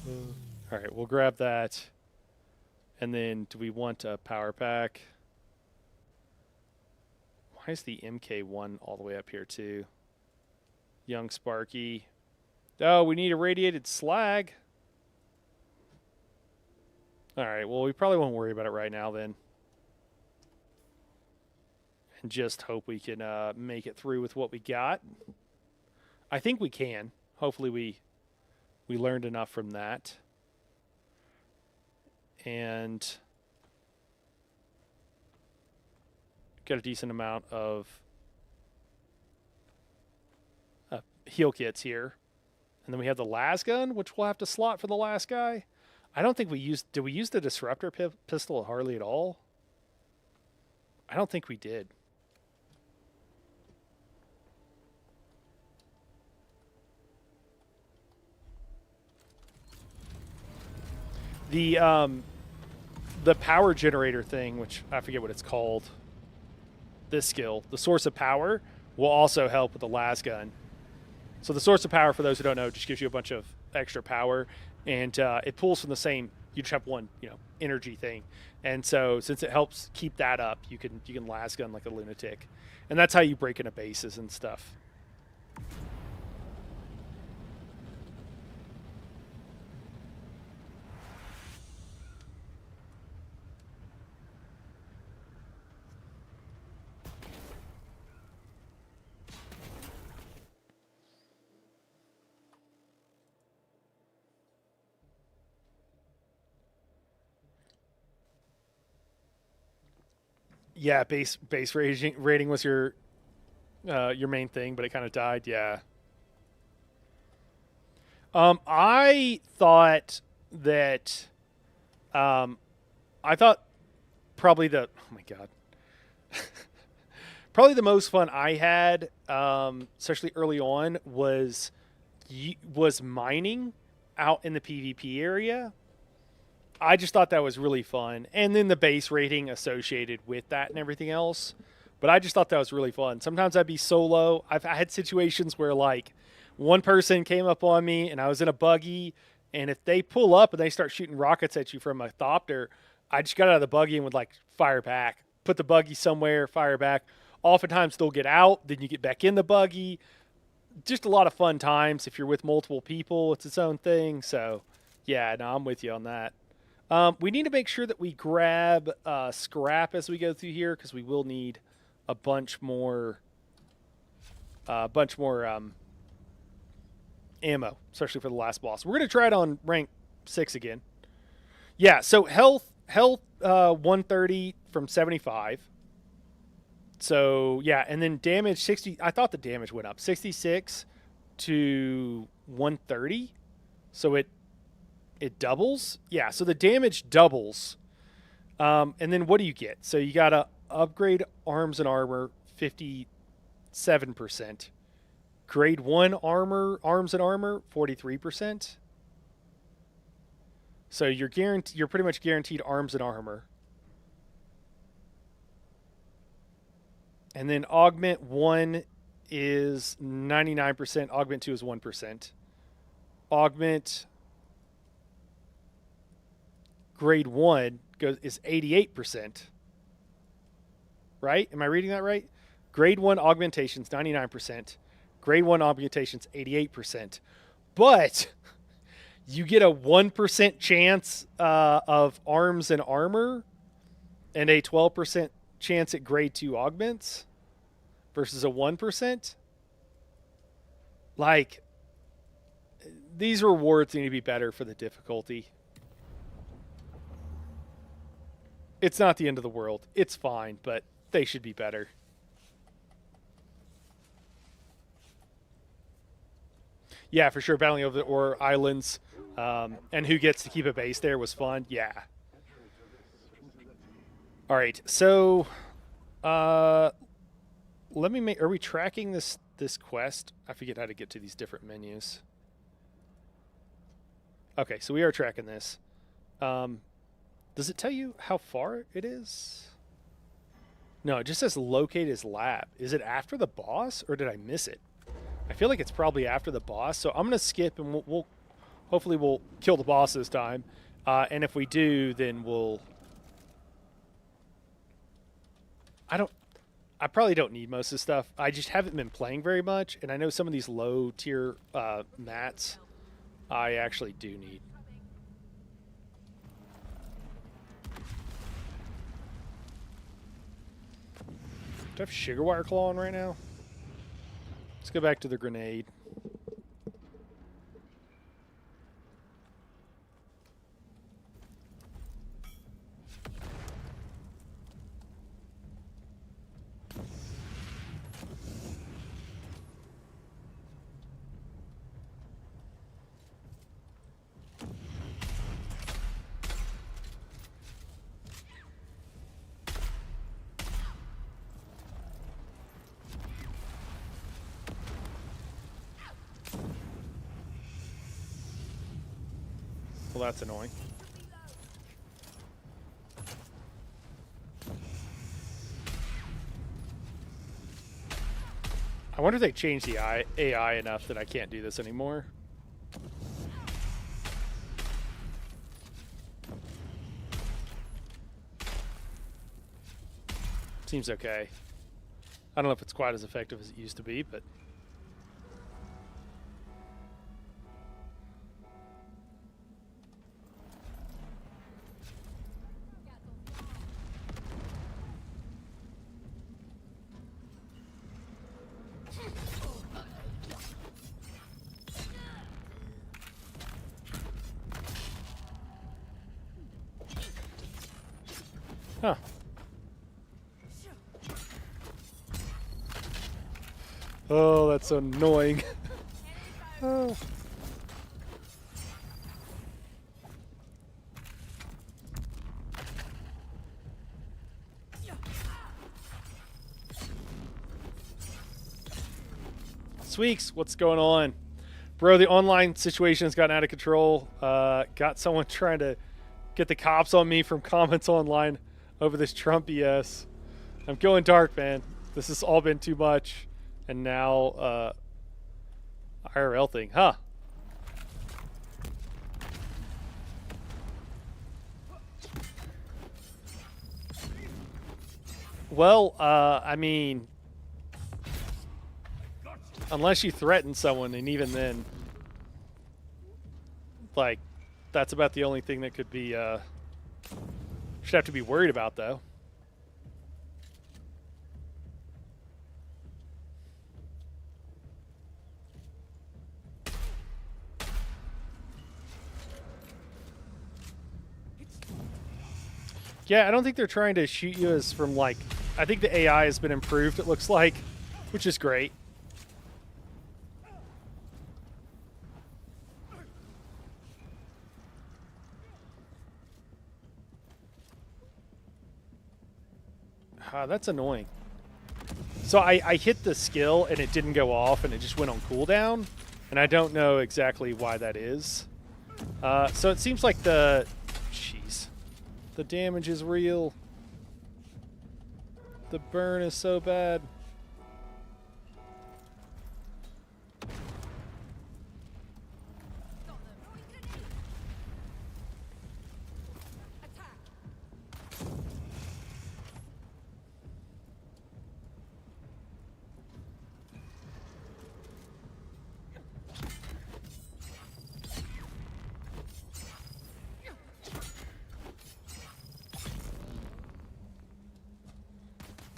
All right, we'll grab that. And then do we want a power pack? Why is the MK1 all the way up here too? Young Sparky. Oh, we need irradiated slag. All right, well, we probably won't worry about it right now then. And just hope we can make it through with what we got. I think we can. Hopefully we learned enough from that. And got a decent amount of heal kits here. And then we have the lasgun, which we'll have to slot for the last guy. I don't think we used... Did we use the disruptor pistol hardly at all? I don't think we did. The power generator thing, which I forget what it's called, this skill, the source of power, will also help with the lasgun. So the source of power, for those who don't know, just gives you a bunch of extra power, and it pulls from the same. You just have one, energy thing, and so since it helps keep that up, you can lasgun like a lunatic, and that's how you break into bases and stuff. Yeah, base rating was your main thing, but it kind of died. Yeah. I thought that I thought probably the oh my god, probably the most fun I had, especially early on, was mining out in the PvP area. I just thought that was really fun, and then the base rating associated with that and everything else. But I just thought that was really fun. Sometimes I'd be solo. I had situations where like one person came up on me and I was in a buggy, and if they pull up and they start shooting rockets at you from a thopter, I just got out of the buggy and would like fire back, put the buggy somewhere, fire back. Oftentimes they'll get out, then you get back in the buggy. Just a lot of fun times. If you're with multiple people, it's its own thing. So yeah, no, I'm with you on that. We need to make sure that we grab scrap as we go through here, because we will need a bunch more ammo, especially for the last boss. We're gonna try it on rank 6 again. Yeah, so health 130 from 75. So yeah, and then damage 60. I thought the damage went up 66 to 130. So it doubles. Yeah, so the damage doubles. And then what do you get? So you got to upgrade arms and armor 57%. Grade 1 arms and armor 43%. So you're pretty much guaranteed arms and armor. And then augment 1 is 99%, augment 2 is 1%. Augment grade 1 is 88%. Right? Am I reading that right? Grade 1 augmentations 99%. Grade 1 augmentations 88%. But you get a 1% chance of arms and armor and a 12% chance at grade 2 augments versus a 1%. Like, these rewards need to be better for the difficulty. It's not the end of the world. It's fine, but they should be better. Yeah, for sure. Battling over the Ore Islands and who gets to keep a base there was fun. Yeah. All right, so let me make. Are we tracking this quest? I forget how to get to these different menus. Okay, so we are tracking this. Does it tell you how far it is? No, it just says locate his lab. Is it after the boss, or did I miss it? I feel like it's probably after the boss, so I'm gonna skip, and we'll hopefully we'll kill the boss this time. And if we do, then we'll. I probably don't need most of this stuff. I just haven't been playing very much, and I know some of these low tier mats I actually do need. Do I have Sugar Wire Claw on right now? Let's go back to the grenade. Well, that's annoying. I wonder if they changed the AI enough that I can't do this anymore. Seems okay. I don't know if it's quite as effective as it used to be, but... Huh. Oh, that's so annoying. Oh. Sweeks, what's going on? Bro, the online situation has gotten out of control. Got someone trying to get the cops on me from comments online over this Trump BS. I'm going dark, man. This has all been too much. And now, IRL thing. Huh. Well, I mean, unless you threaten someone, and even then, like, that's about the only thing that could be, should have to be worried about, though. Yeah, I don't think they're trying to shoot you as from, like, I think the AI has been improved, it looks like, which is great. That's annoying. So I hit the skill and it didn't go off and it just went on cooldown. And I don't know exactly why that is. So it seems like the... Jeez. The damage is real. The burn is so bad.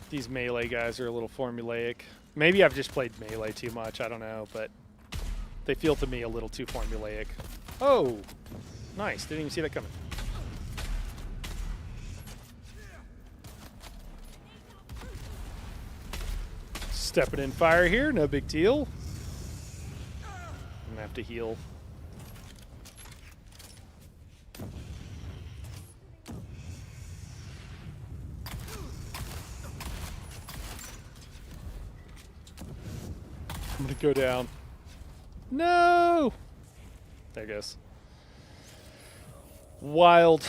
These melee guys are a little formulaic. Maybe I've just played melee too much, I don't know, but they feel to me a little too formulaic. Oh, nice. Didn't even see that coming. Stepping in fire here, no big deal. I'm gonna have to heal. I'm gonna go down. No! There it goes. Wild.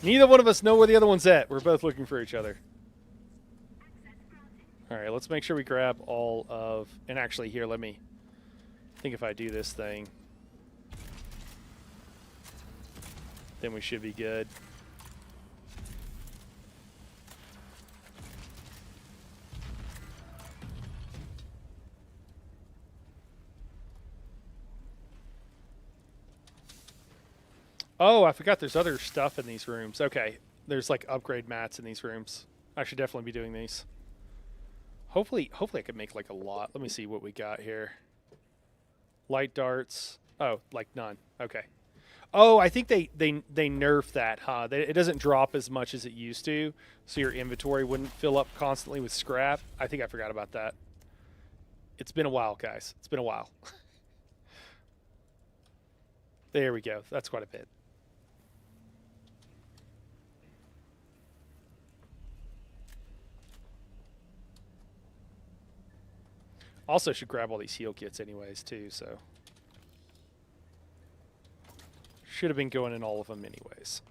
Neither one of us know where the other one's at. We're both looking for each other. All right, let's make sure we grab all of... And actually, here, let me... I think if I do this thing, then we should be good. Oh, I forgot there's other stuff in these rooms. Okay, there's like upgrade mats in these rooms. I should definitely be doing these. Hopefully I can make like a lot. Let me see what we got here. Light darts. Oh, like none. Okay. Oh, I think they nerfed that, huh? It doesn't drop as much as it used to, so your inventory wouldn't fill up constantly with scrap. I think I forgot about that. It's been a while, guys. It's been a while. There we go. That's quite a bit. Also should grab all these heal kits anyways, too, so. Should have been going in all of them anyways.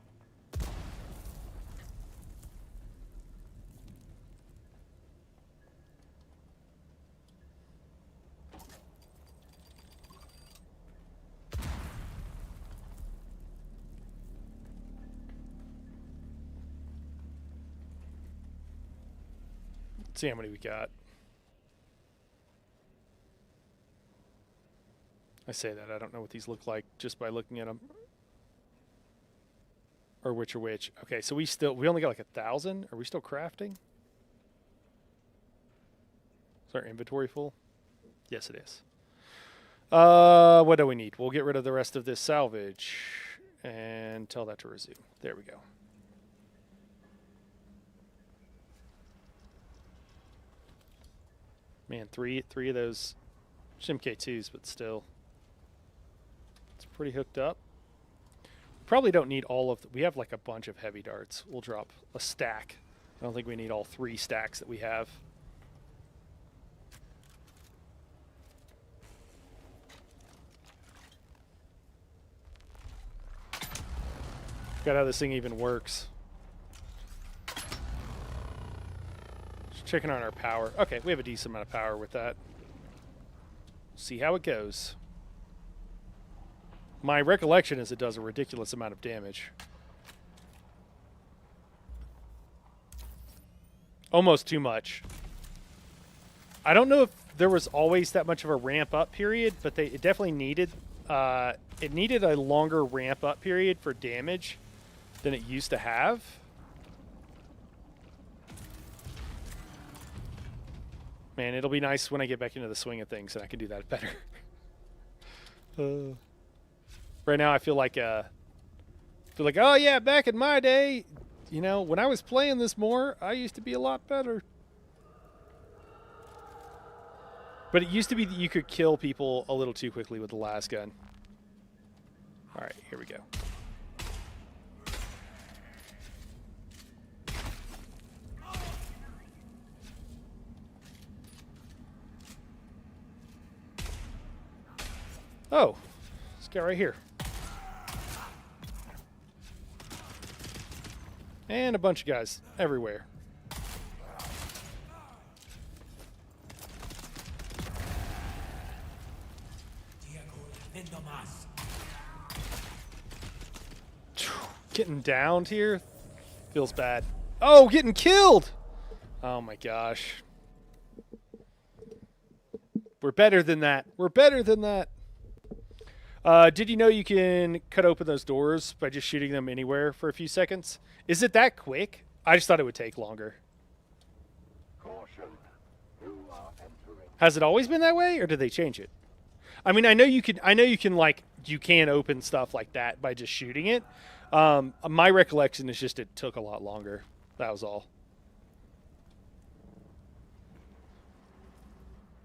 Let's see how many we got. I say that, I don't know what these look like just by looking at them. Or which are which. Okay, so we only got like 1,000? Are we still crafting? Is our inventory full? Yes, it is. What do we need? We'll get rid of the rest of this salvage and tell that to resume. There we go. Man, three of those MK2s, but still, it's pretty hooked up. Probably don't need all of. We have like a bunch of heavy darts. We'll drop a stack. I don't think we need all 3 stacks that we have. Forgot how this thing even works. Just checking on our power. Okay, we have a decent amount of power with that. See how it goes. My recollection is it does a ridiculous amount of damage. Almost too much. I don't know if there was always that much of a ramp up period, but it definitely needed it needed a longer ramp up period for damage than it used to have. Man, it'll be nice when I get back into the swing of things and I can do that better. Right now I feel like oh yeah, back in my day, you know, when I was playing this more, I used to be a lot better. But it used to be that you could kill people a little too quickly with the last gun. All right, here we go. Oh, this guy right here. And a bunch of guys everywhere. Getting downed here feels bad. Oh, getting killed! Oh my gosh. We're better than that. We're better than that. Did you know you can cut open those doors by just shooting them anywhere for a few seconds? Is it that quick? I just thought it would take longer. Caution. You are entering. Has it always been that way, or did they change it? I mean, I know you can open stuff like that by just shooting it. My recollection is just it took a lot longer. That was all.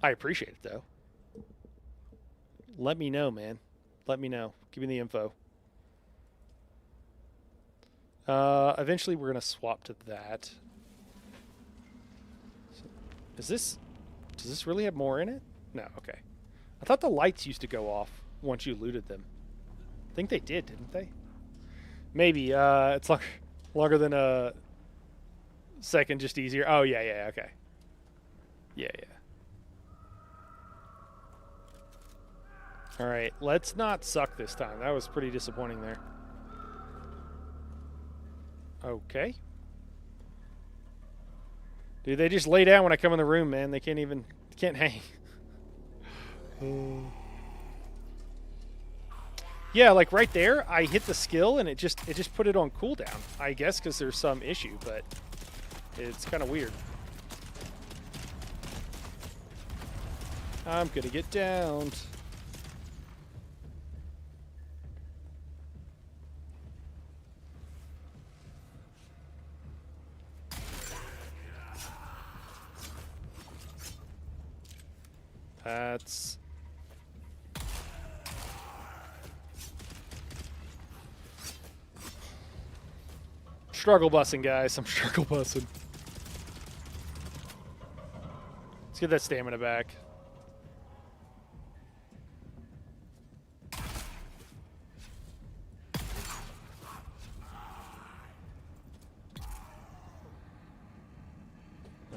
I appreciate it, though. Let me know, man. Let me know. Give me the info. Eventually, we're going to swap to that. So, does this really have more in it? No, okay. I thought the lights used to go off once you looted them. I think they did, didn't they? Maybe. It's longer than a second, just easier. Oh, yeah, okay. Yeah. All right, let's not suck this time. That was pretty disappointing there. Okay. Dude, they just lay down when I come in the room, man. They can't hang. Yeah, like right there, I hit the skill and it just put it on cooldown. I guess because there's some issue, but it's kind of weird. I'm gonna get downed. That's... struggle bussing, guys. I'm struggle bussing. Let's get that stamina back.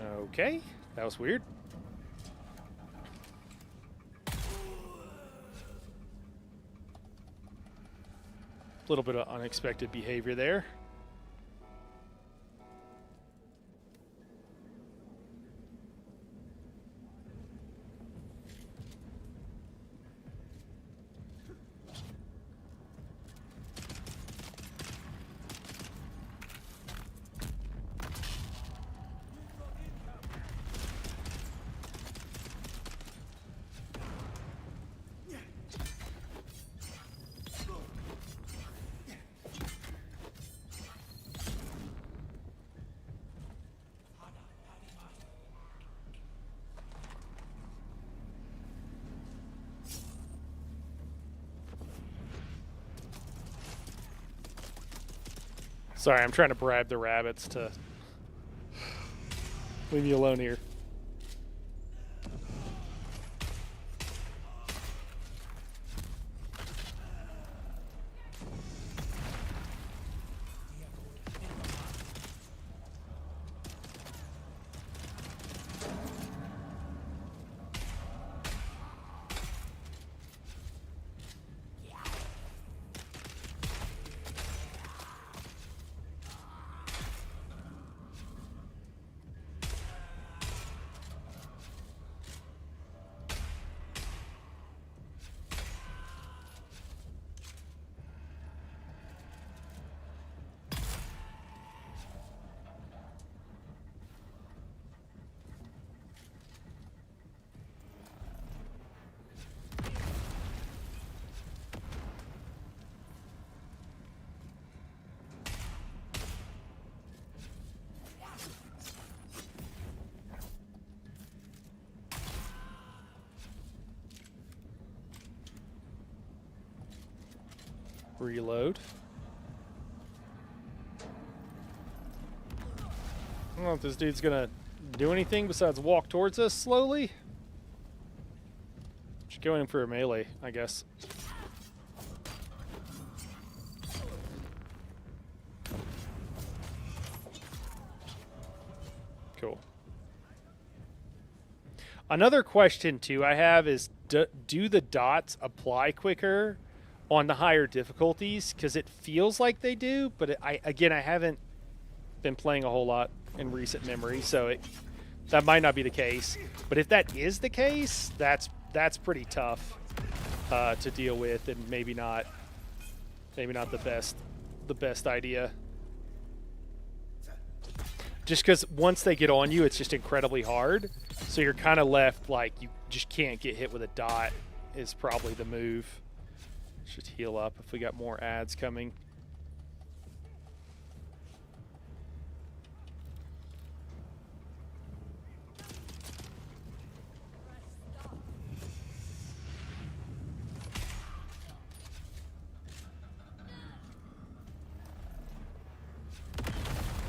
Okay, that was weird. A little bit of unexpected behavior there. Sorry, I'm trying to bribe the rabbits to leave me alone here. Reload. I don't know if this dude's gonna do anything besides walk towards us slowly. Just going in for a melee, I guess. Cool. Another question too I have is, do the dots apply quicker on the higher difficulties? Because it feels like they do, but I haven't been playing a whole lot in recent memory, so that might not be the case. But if that is the case, that's pretty tough to deal with, and maybe not the best idea. Just because once they get on you, it's just incredibly hard. So you're kind of left like you just can't get hit with a dot is probably the move. Should heal up if we got more ads coming.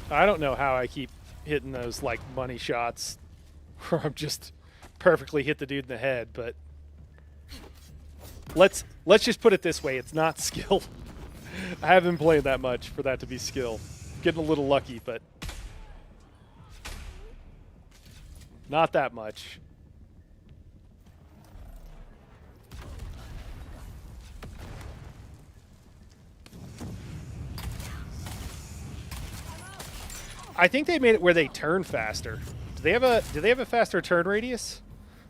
I don't know how I keep hitting those like money shots where I'm just perfectly hit the dude in the head, but let's just put it this way, it's not skill. I haven't played that much for that to be skill. Getting a little lucky, but not that much. I think they made it where they turn faster. Do they have a faster turn radius?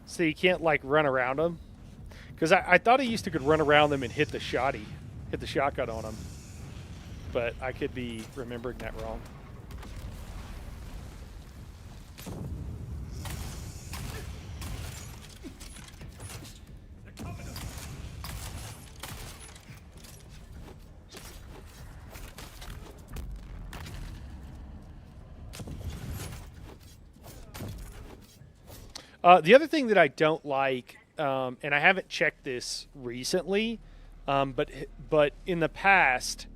So you can't like run around them? Because I thought he used to could run around them and hit the shotgun on them. But I could be remembering that wrong. The other thing that I don't like, and I haven't checked this recently, but in the past,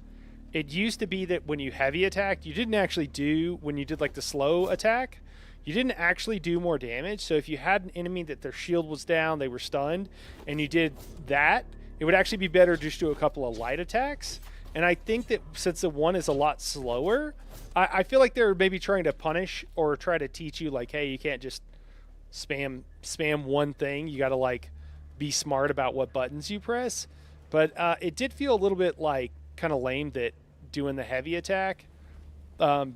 it used to be that when you heavy attacked, you didn't actually do, when you did like the slow attack, you didn't actually do more damage. So if you had an enemy that their shield was down, they were stunned, and you did that, it would actually be better to just do a couple of light attacks. And I think that since the one is a lot slower, I feel like they're maybe trying to punish or try to teach you like, hey, you can't just spam one thing. You got to like be smart about what buttons you press. But it did feel a little bit like kind of lame that doing the heavy attack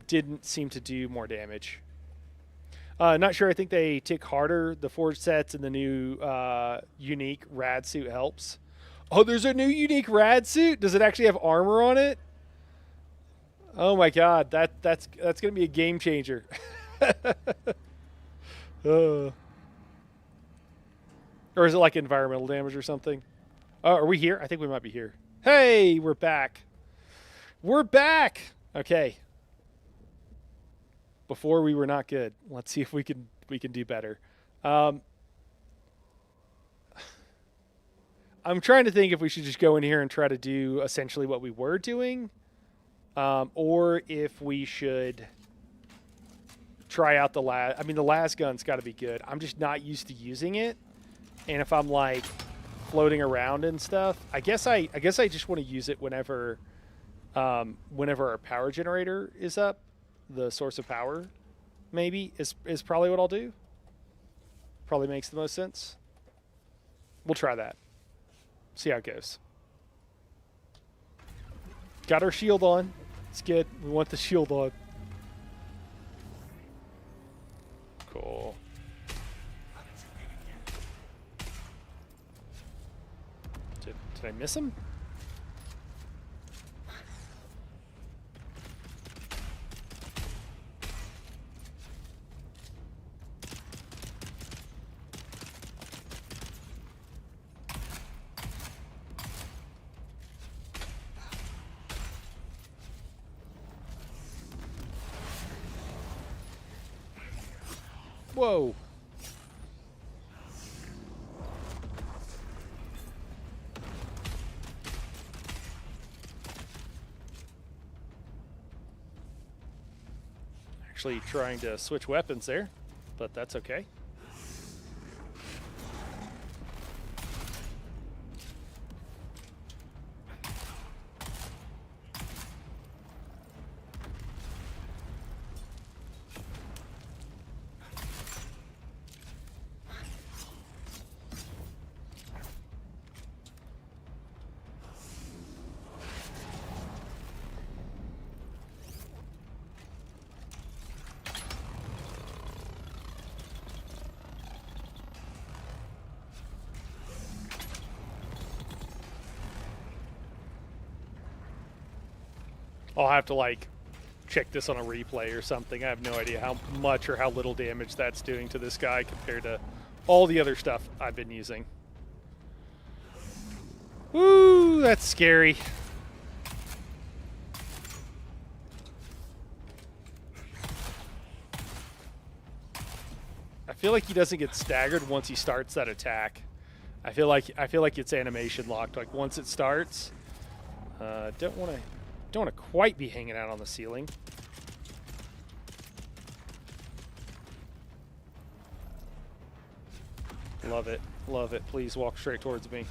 didn't seem to do more damage. Not sure. I think they tick harder. The forge sets and the new unique rad suit helps. Oh, there's a new unique rad suit. Does it actually have armor on it? Oh my god, that's gonna be a game changer. Or is it like environmental damage or something? Are we here? I think we might be here. Hey, we're back. We're back. Okay. Before we were not good. Let's see if we can do better. I'm trying to think if we should just go in here and try to do essentially what we were doing. or if we should try out the las. I mean, the las gun's got to be good. I'm just not used to using it, and if I'm like floating around and stuff, I guess I just want to use it whenever our power generator is up. The source of power maybe is probably what I'll do. Probably makes the most sense. We'll try that. See how it goes. Got our shield on. It's good. We want the shield on. Cool. Did I miss him? Whoa. Actually trying to switch weapons there, but that's okay. I'll have to like check this on a replay or something. I have no idea how much or how little damage that's doing to this guy compared to all the other stuff I've been using. Woo, that's scary. I feel like he doesn't get staggered once he starts that attack. I feel like it's animation locked. Like once it starts, don't want to quite be hanging out on the ceiling. Love it. Love it. Please walk straight towards me.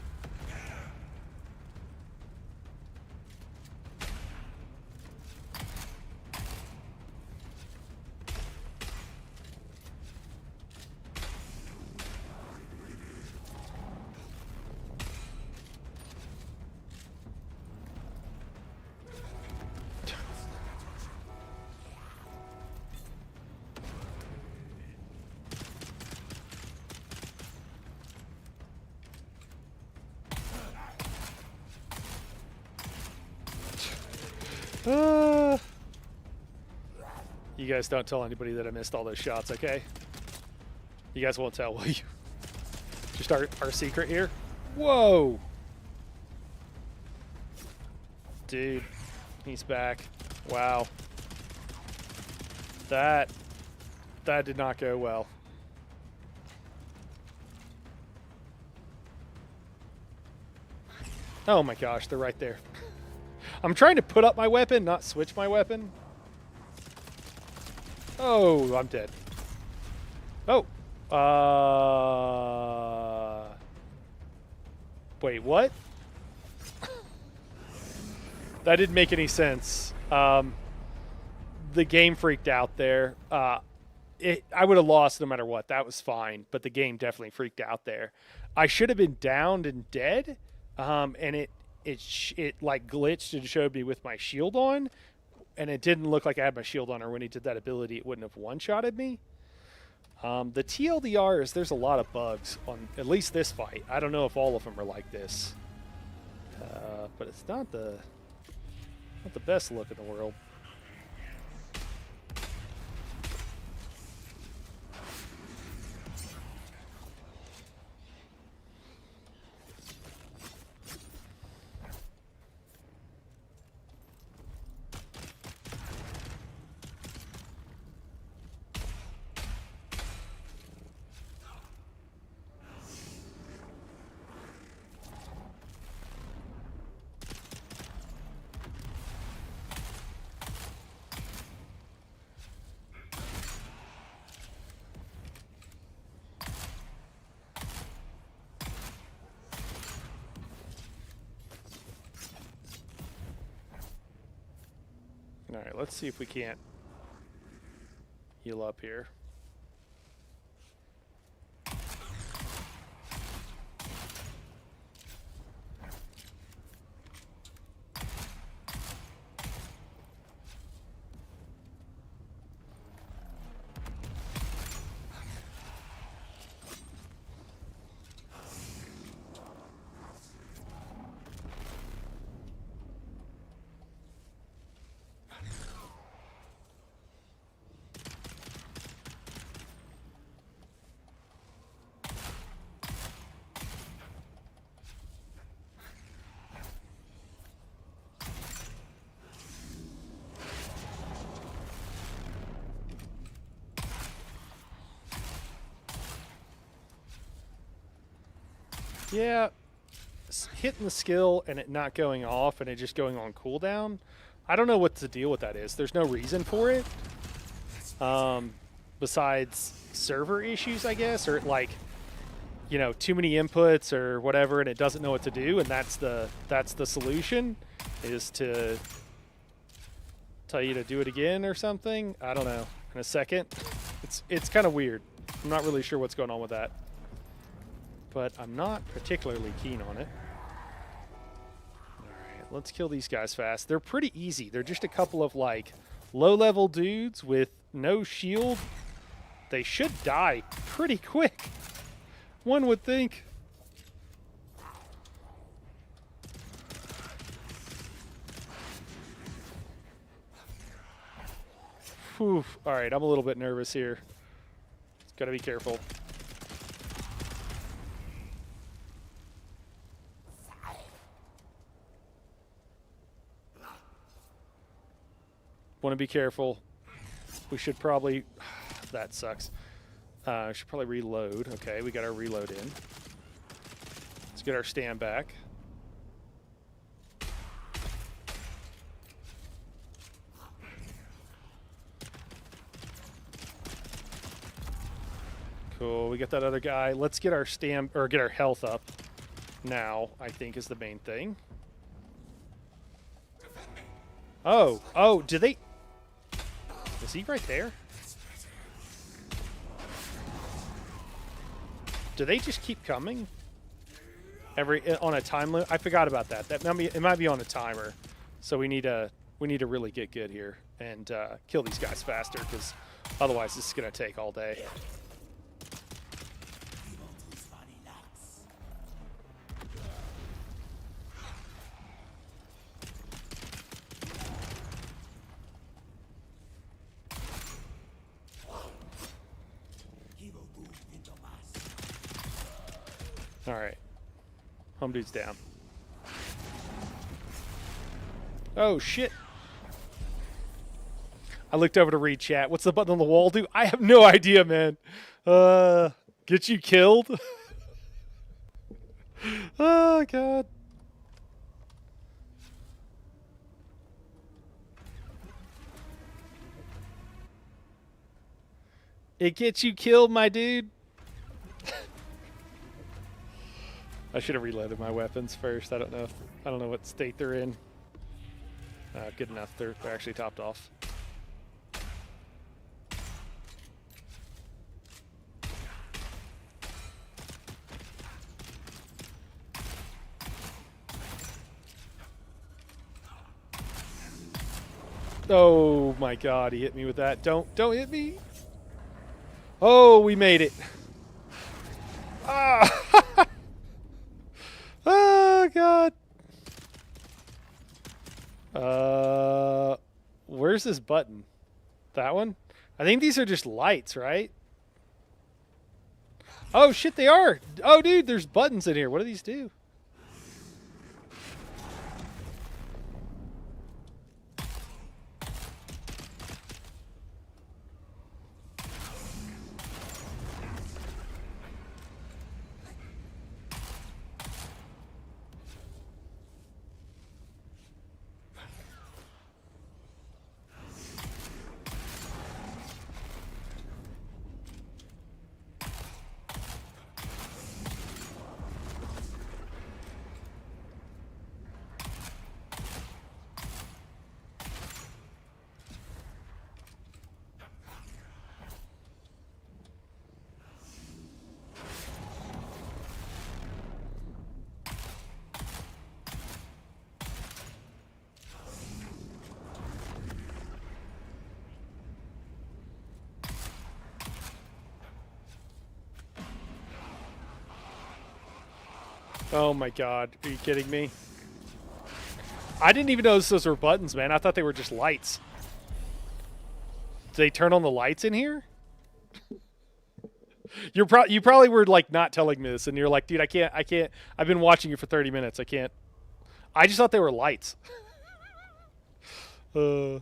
You guys don't tell anybody that I missed all those shots, okay? You guys won't tell, will you? Just our secret here. Whoa! Dude, he's back. Wow. That did not go well. Oh my gosh, they're right there. I'm trying to put up my weapon, not switch my weapon. Oh, I'm dead. Oh. Wait, what? That didn't make any sense. The game freaked out there. I would have lost no matter what. That was fine, but the game definitely freaked out there. I should have been downed and dead, and it like glitched and showed me with my shield on, and it didn't look like I had my shield on, or when he did that ability, it wouldn't have one-shotted me. The TLDR is there's a lot of bugs on at least this fight. I don't know if all of them are like this, but it's not the best look in the world. All right, let's see if we can't heal up here. Yeah, hitting the skill and it not going off and it just going on cooldown. I don't know what the deal with that is. There's no reason for it, besides server issues, I guess, or like, you know, too many inputs or whatever, and it doesn't know what to do. And that's the solution, is to tell you to do it again or something. I don't know. In a second, it's kind of weird. I'm not really sure what's going on with that, but I'm not particularly keen on it. All right, let's kill these guys fast. They're pretty easy. They're just a couple of like low-level dudes with no shield. They should die pretty quick, one would think. Whew. All right, I'm a little bit nervous here. Gotta be careful. Want to be careful. We should probably... that sucks. We should probably reload. Okay, we got our reload in. Let's get our stand back. Cool, we got that other guy. Let's get our get our health up now, I think, is the main thing. Oh, did they... Is he right there? Do they just keep coming? On a time limit? I forgot about that. It might be on a timer. So we need to really get good here and kill these guys faster, because otherwise this is gonna take all day. All right, home dude's down. Oh shit! I looked over to read chat. What's the button on the wall do? I have no idea, man. Get you killed? Oh god. It gets you killed, my dude. I should have reloaded my weapons first. I don't know what state they're in. Good enough. They're actually topped off. Oh my god, he hit me with that. Don't hit me. Oh, we made it. Ah. Oh god. Where's this button? That one? I think these are just lights, right? Oh shit, they are. Oh dude, there's buttons in here. What do these do? Oh my god, are you kidding me? I didn't even notice those were buttons, man. I thought they were just lights. Do they turn on the lights in here? You probably were like not telling me this, and you're like, dude, I can't. I've been watching you for 30 minutes. I can't. I just thought they were lights. uh.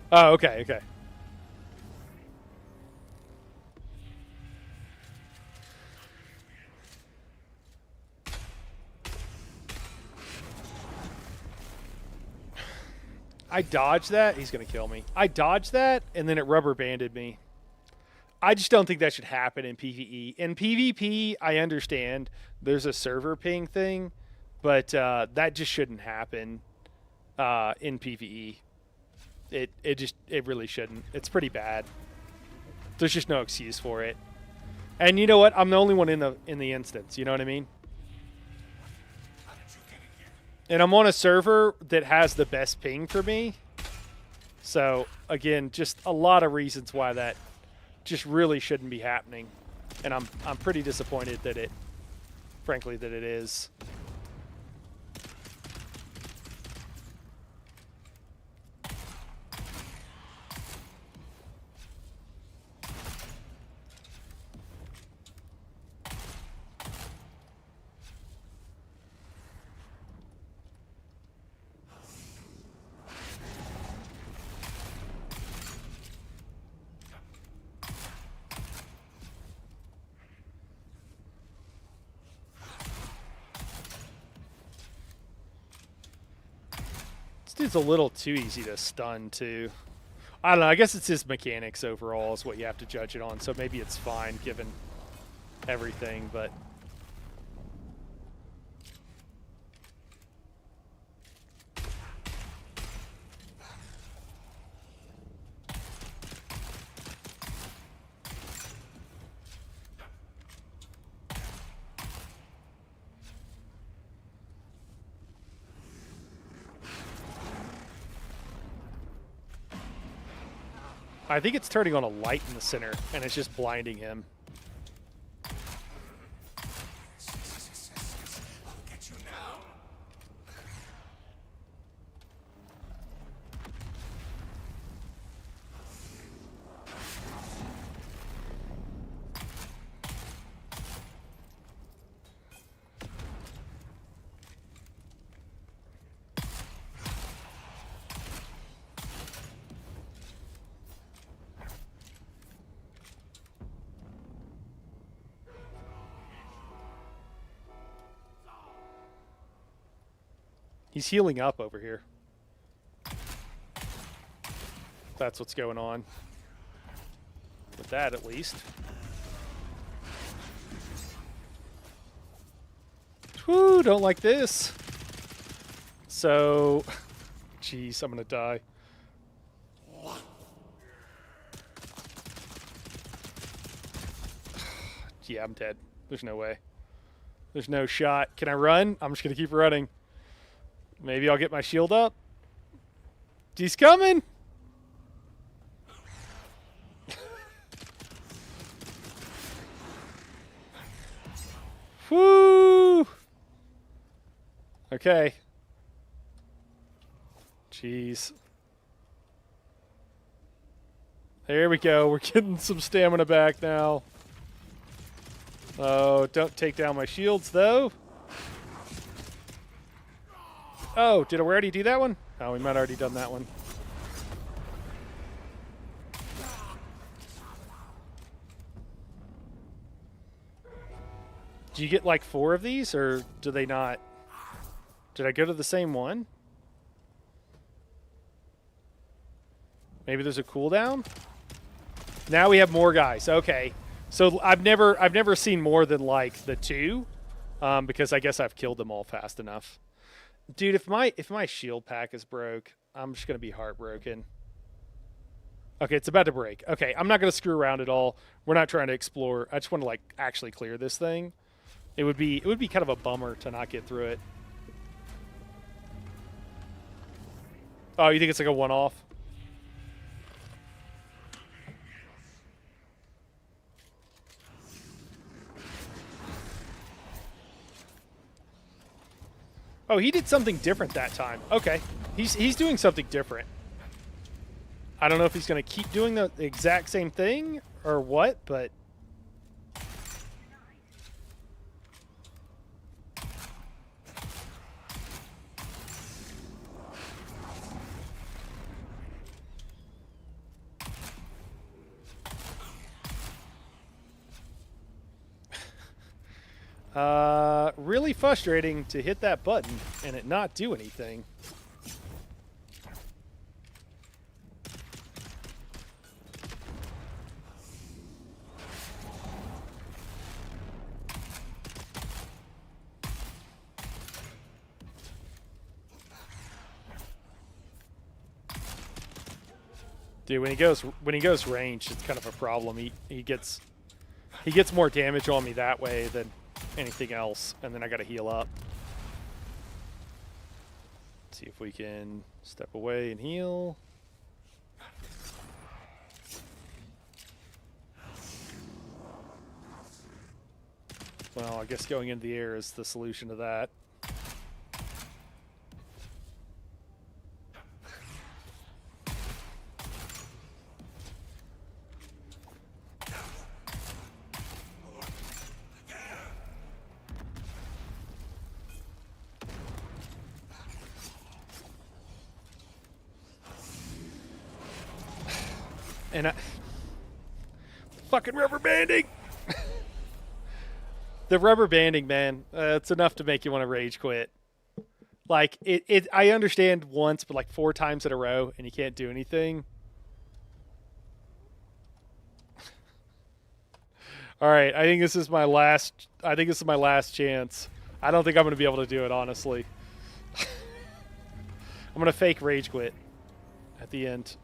Oh, okay, okay. I dodged that. He's going to kill me. I dodged that, and then it rubber banded me. I just don't think that should happen in PvE. In PvP, I understand there's a server ping thing, but that just shouldn't happen in PvE. It really shouldn't. It's pretty bad. There's just no excuse for it. And you know what? I'm the only one in the instance. You know what I mean? And I'm on a server that has the best ping for me. So again, just a lot of reasons why that just really shouldn't be happening. And I'm pretty disappointed that it, frankly, that it is. Dude's a little too easy to stun too. I don't know. I guess it's his mechanics overall is what you have to judge it on. So maybe it's fine given everything, but I think it's turning on a light in the center, and it's just blinding him. He's healing up over here. That's what's going on. With that, at least. Whoo, don't like this. So, jeez, I'm gonna die. Yeah, I'm dead. There's no way. There's no shot. Can I run? I'm just gonna keep running. Maybe I'll get my shield up. He's coming. Whoo! Okay. Jeez. There we go. We're getting some stamina back now. Oh, don't take down my shields, though. Oh, did I already do that one? Oh, we might have already done that one. Do you get like 4 of these, or do they not? Did I go to the same one? Maybe there's a cooldown? Now we have more guys. Okay. So I've never seen more than like the 2, because I guess I've killed them all fast enough. Dude, if my shield pack is broke, I'm just gonna be heartbroken. Okay, it's about to break. Okay, I'm not gonna screw around at all. We're not trying to explore. I just want to like actually clear this thing. It would be kind of a bummer to not get through it. Oh, you think it's like a one-off? Oh, he did something different that time. Okay. He's doing something different. I don't know if he's going to keep doing the exact same thing or what, but... really frustrating to hit that button and it not do anything. Dude, when he goes ranged, it's kind of a problem. He gets more damage on me that way than anything else, and then I got to heal up. Let's see if we can step away and heal. Well, I guess going into the air is the solution to that. And fucking rubber banding. The rubber banding, man, it's enough to make you want to rage quit. Like it I understand once, but like 4 times in a row, and you can't do anything. All right, I think this is my last. I think this is my last chance. I don't think I'm going to be able to do it, honestly. I'm going to fake rage quit at the end.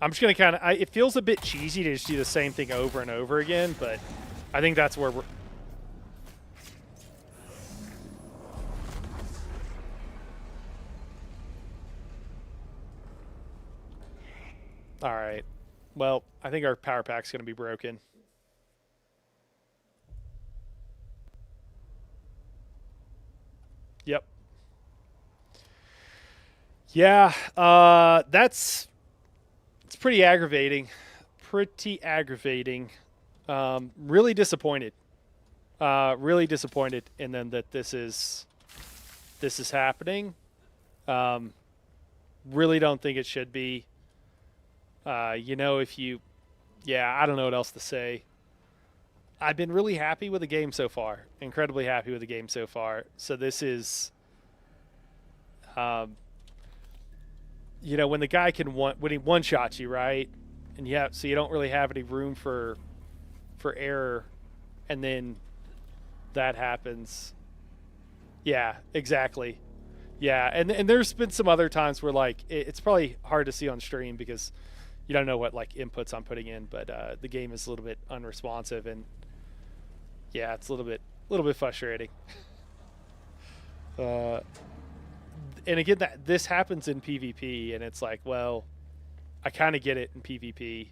I'm just going to kind of... It feels a bit cheesy to just do the same thing over and over again, but I think that's where we're... All right. Well, I think our power pack's going to be broken. Yep. Yeah, that's... It's pretty aggravating. Pretty aggravating. Really disappointed. Really disappointed in them that this is happening. Really don't think it should be. You know, if you... Yeah, I don't know what else to say. I've been really happy with the game so far. Incredibly happy with the game so far. So this is... you know, when the guy can when he one-shots you, right? And so you don't really have any room for error, and then that happens. Yeah, exactly. Yeah, and there's been some other times where like it's probably hard to see on stream because you don't know what like inputs I'm putting in, but the game is a little bit unresponsive, and yeah, it's a little bit frustrating. And again, this happens in PvP, and it's like, well, I kind of get it in PvP.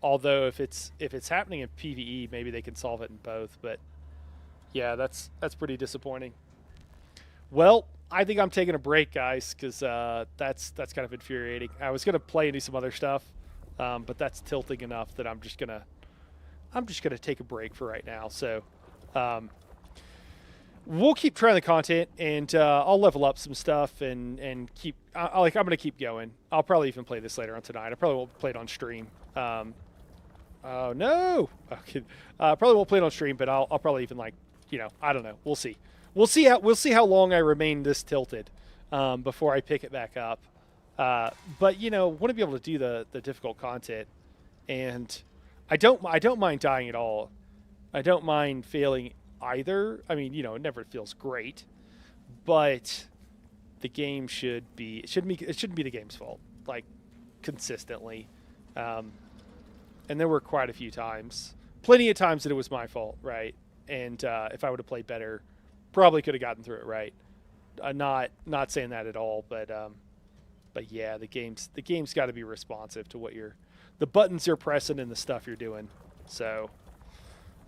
Although if it's happening in PvE, maybe they can solve it in both. But yeah, that's pretty disappointing. Well, I think I'm taking a break, guys, because that's kind of infuriating. I was gonna play and do some other stuff, but that's tilting enough that I'm just gonna take a break for right now. So. We'll keep trying the content, and I'll level up some stuff and keep. I'm going to keep going. I'll probably even play this later on tonight. I probably won't play it on stream. Oh no! Okay. Probably won't play it on stream, but I'll probably even I don't know. We'll see. We'll see how long I remain this tilted before I pick it back up. But want to be able to do the difficult content, and I don't mind dying at all. I don't mind failing either. I mean, it never feels great, but the game it shouldn't be the game's fault, like, consistently. And there were quite a few times, plenty of times that it was my fault, right? And if I would have played better, probably could have gotten through it, right? Not saying that at all, but yeah, the game's got to be responsive to the buttons you're pressing and the stuff you're doing. So,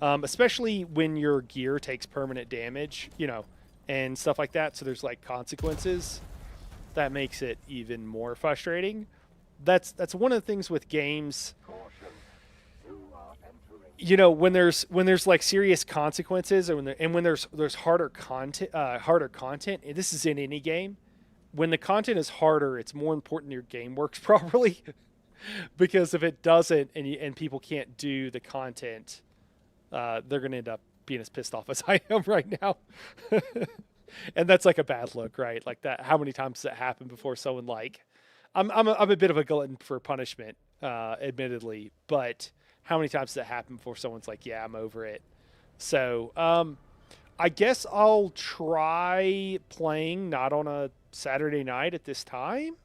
especially when your gear takes permanent damage, and stuff like that. So there's like consequences. That makes it even more frustrating. That's one of the things with games. When there's like serious consequences, and when there's harder content. And this is in any game. When the content is harder, it's more important your game works properly. Because if it doesn't, and people can't do the content, they're going to end up being as pissed off as I am right now. And that's like a bad look, right? Like that. How many times does that happen before someone I'm a bit of a glutton for punishment, admittedly, but how many times does that happen before someone's like, yeah, I'm over it. So I guess I'll try playing not on a Saturday night at this time.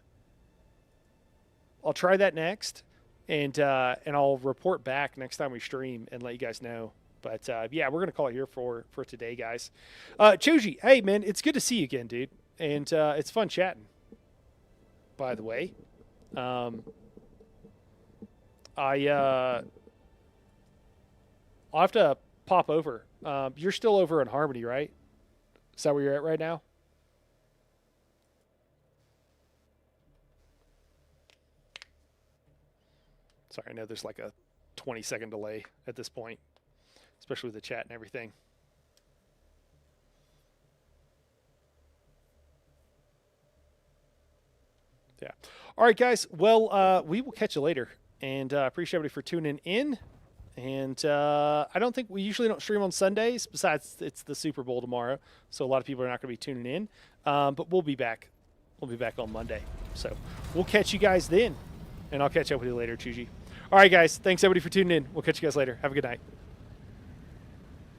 I'll try that next, and I'll report back next time we stream and let you guys know. But yeah, we're gonna call it here for today, guys. Choji, hey man, it's good to see you again, dude, and it's fun chatting. By the way, I'll have to pop over. You're still over in Harmony, right? Is that where you're at right now? Sorry, I know there's like a 20-second delay at this point, especially with the chat and everything. Yeah. All right, guys. Well, we will catch you later, and appreciate everybody for tuning in. And I don't think we usually don't stream on Sundays. Besides, it's the Super Bowl tomorrow, so a lot of people are not going to be tuning in. But we'll be back. We'll be back on Monday. So we'll catch you guys then, and I'll catch up with you later, Chuji. All right, guys. Thanks everybody for tuning in. We'll catch you guys later. Have a good night.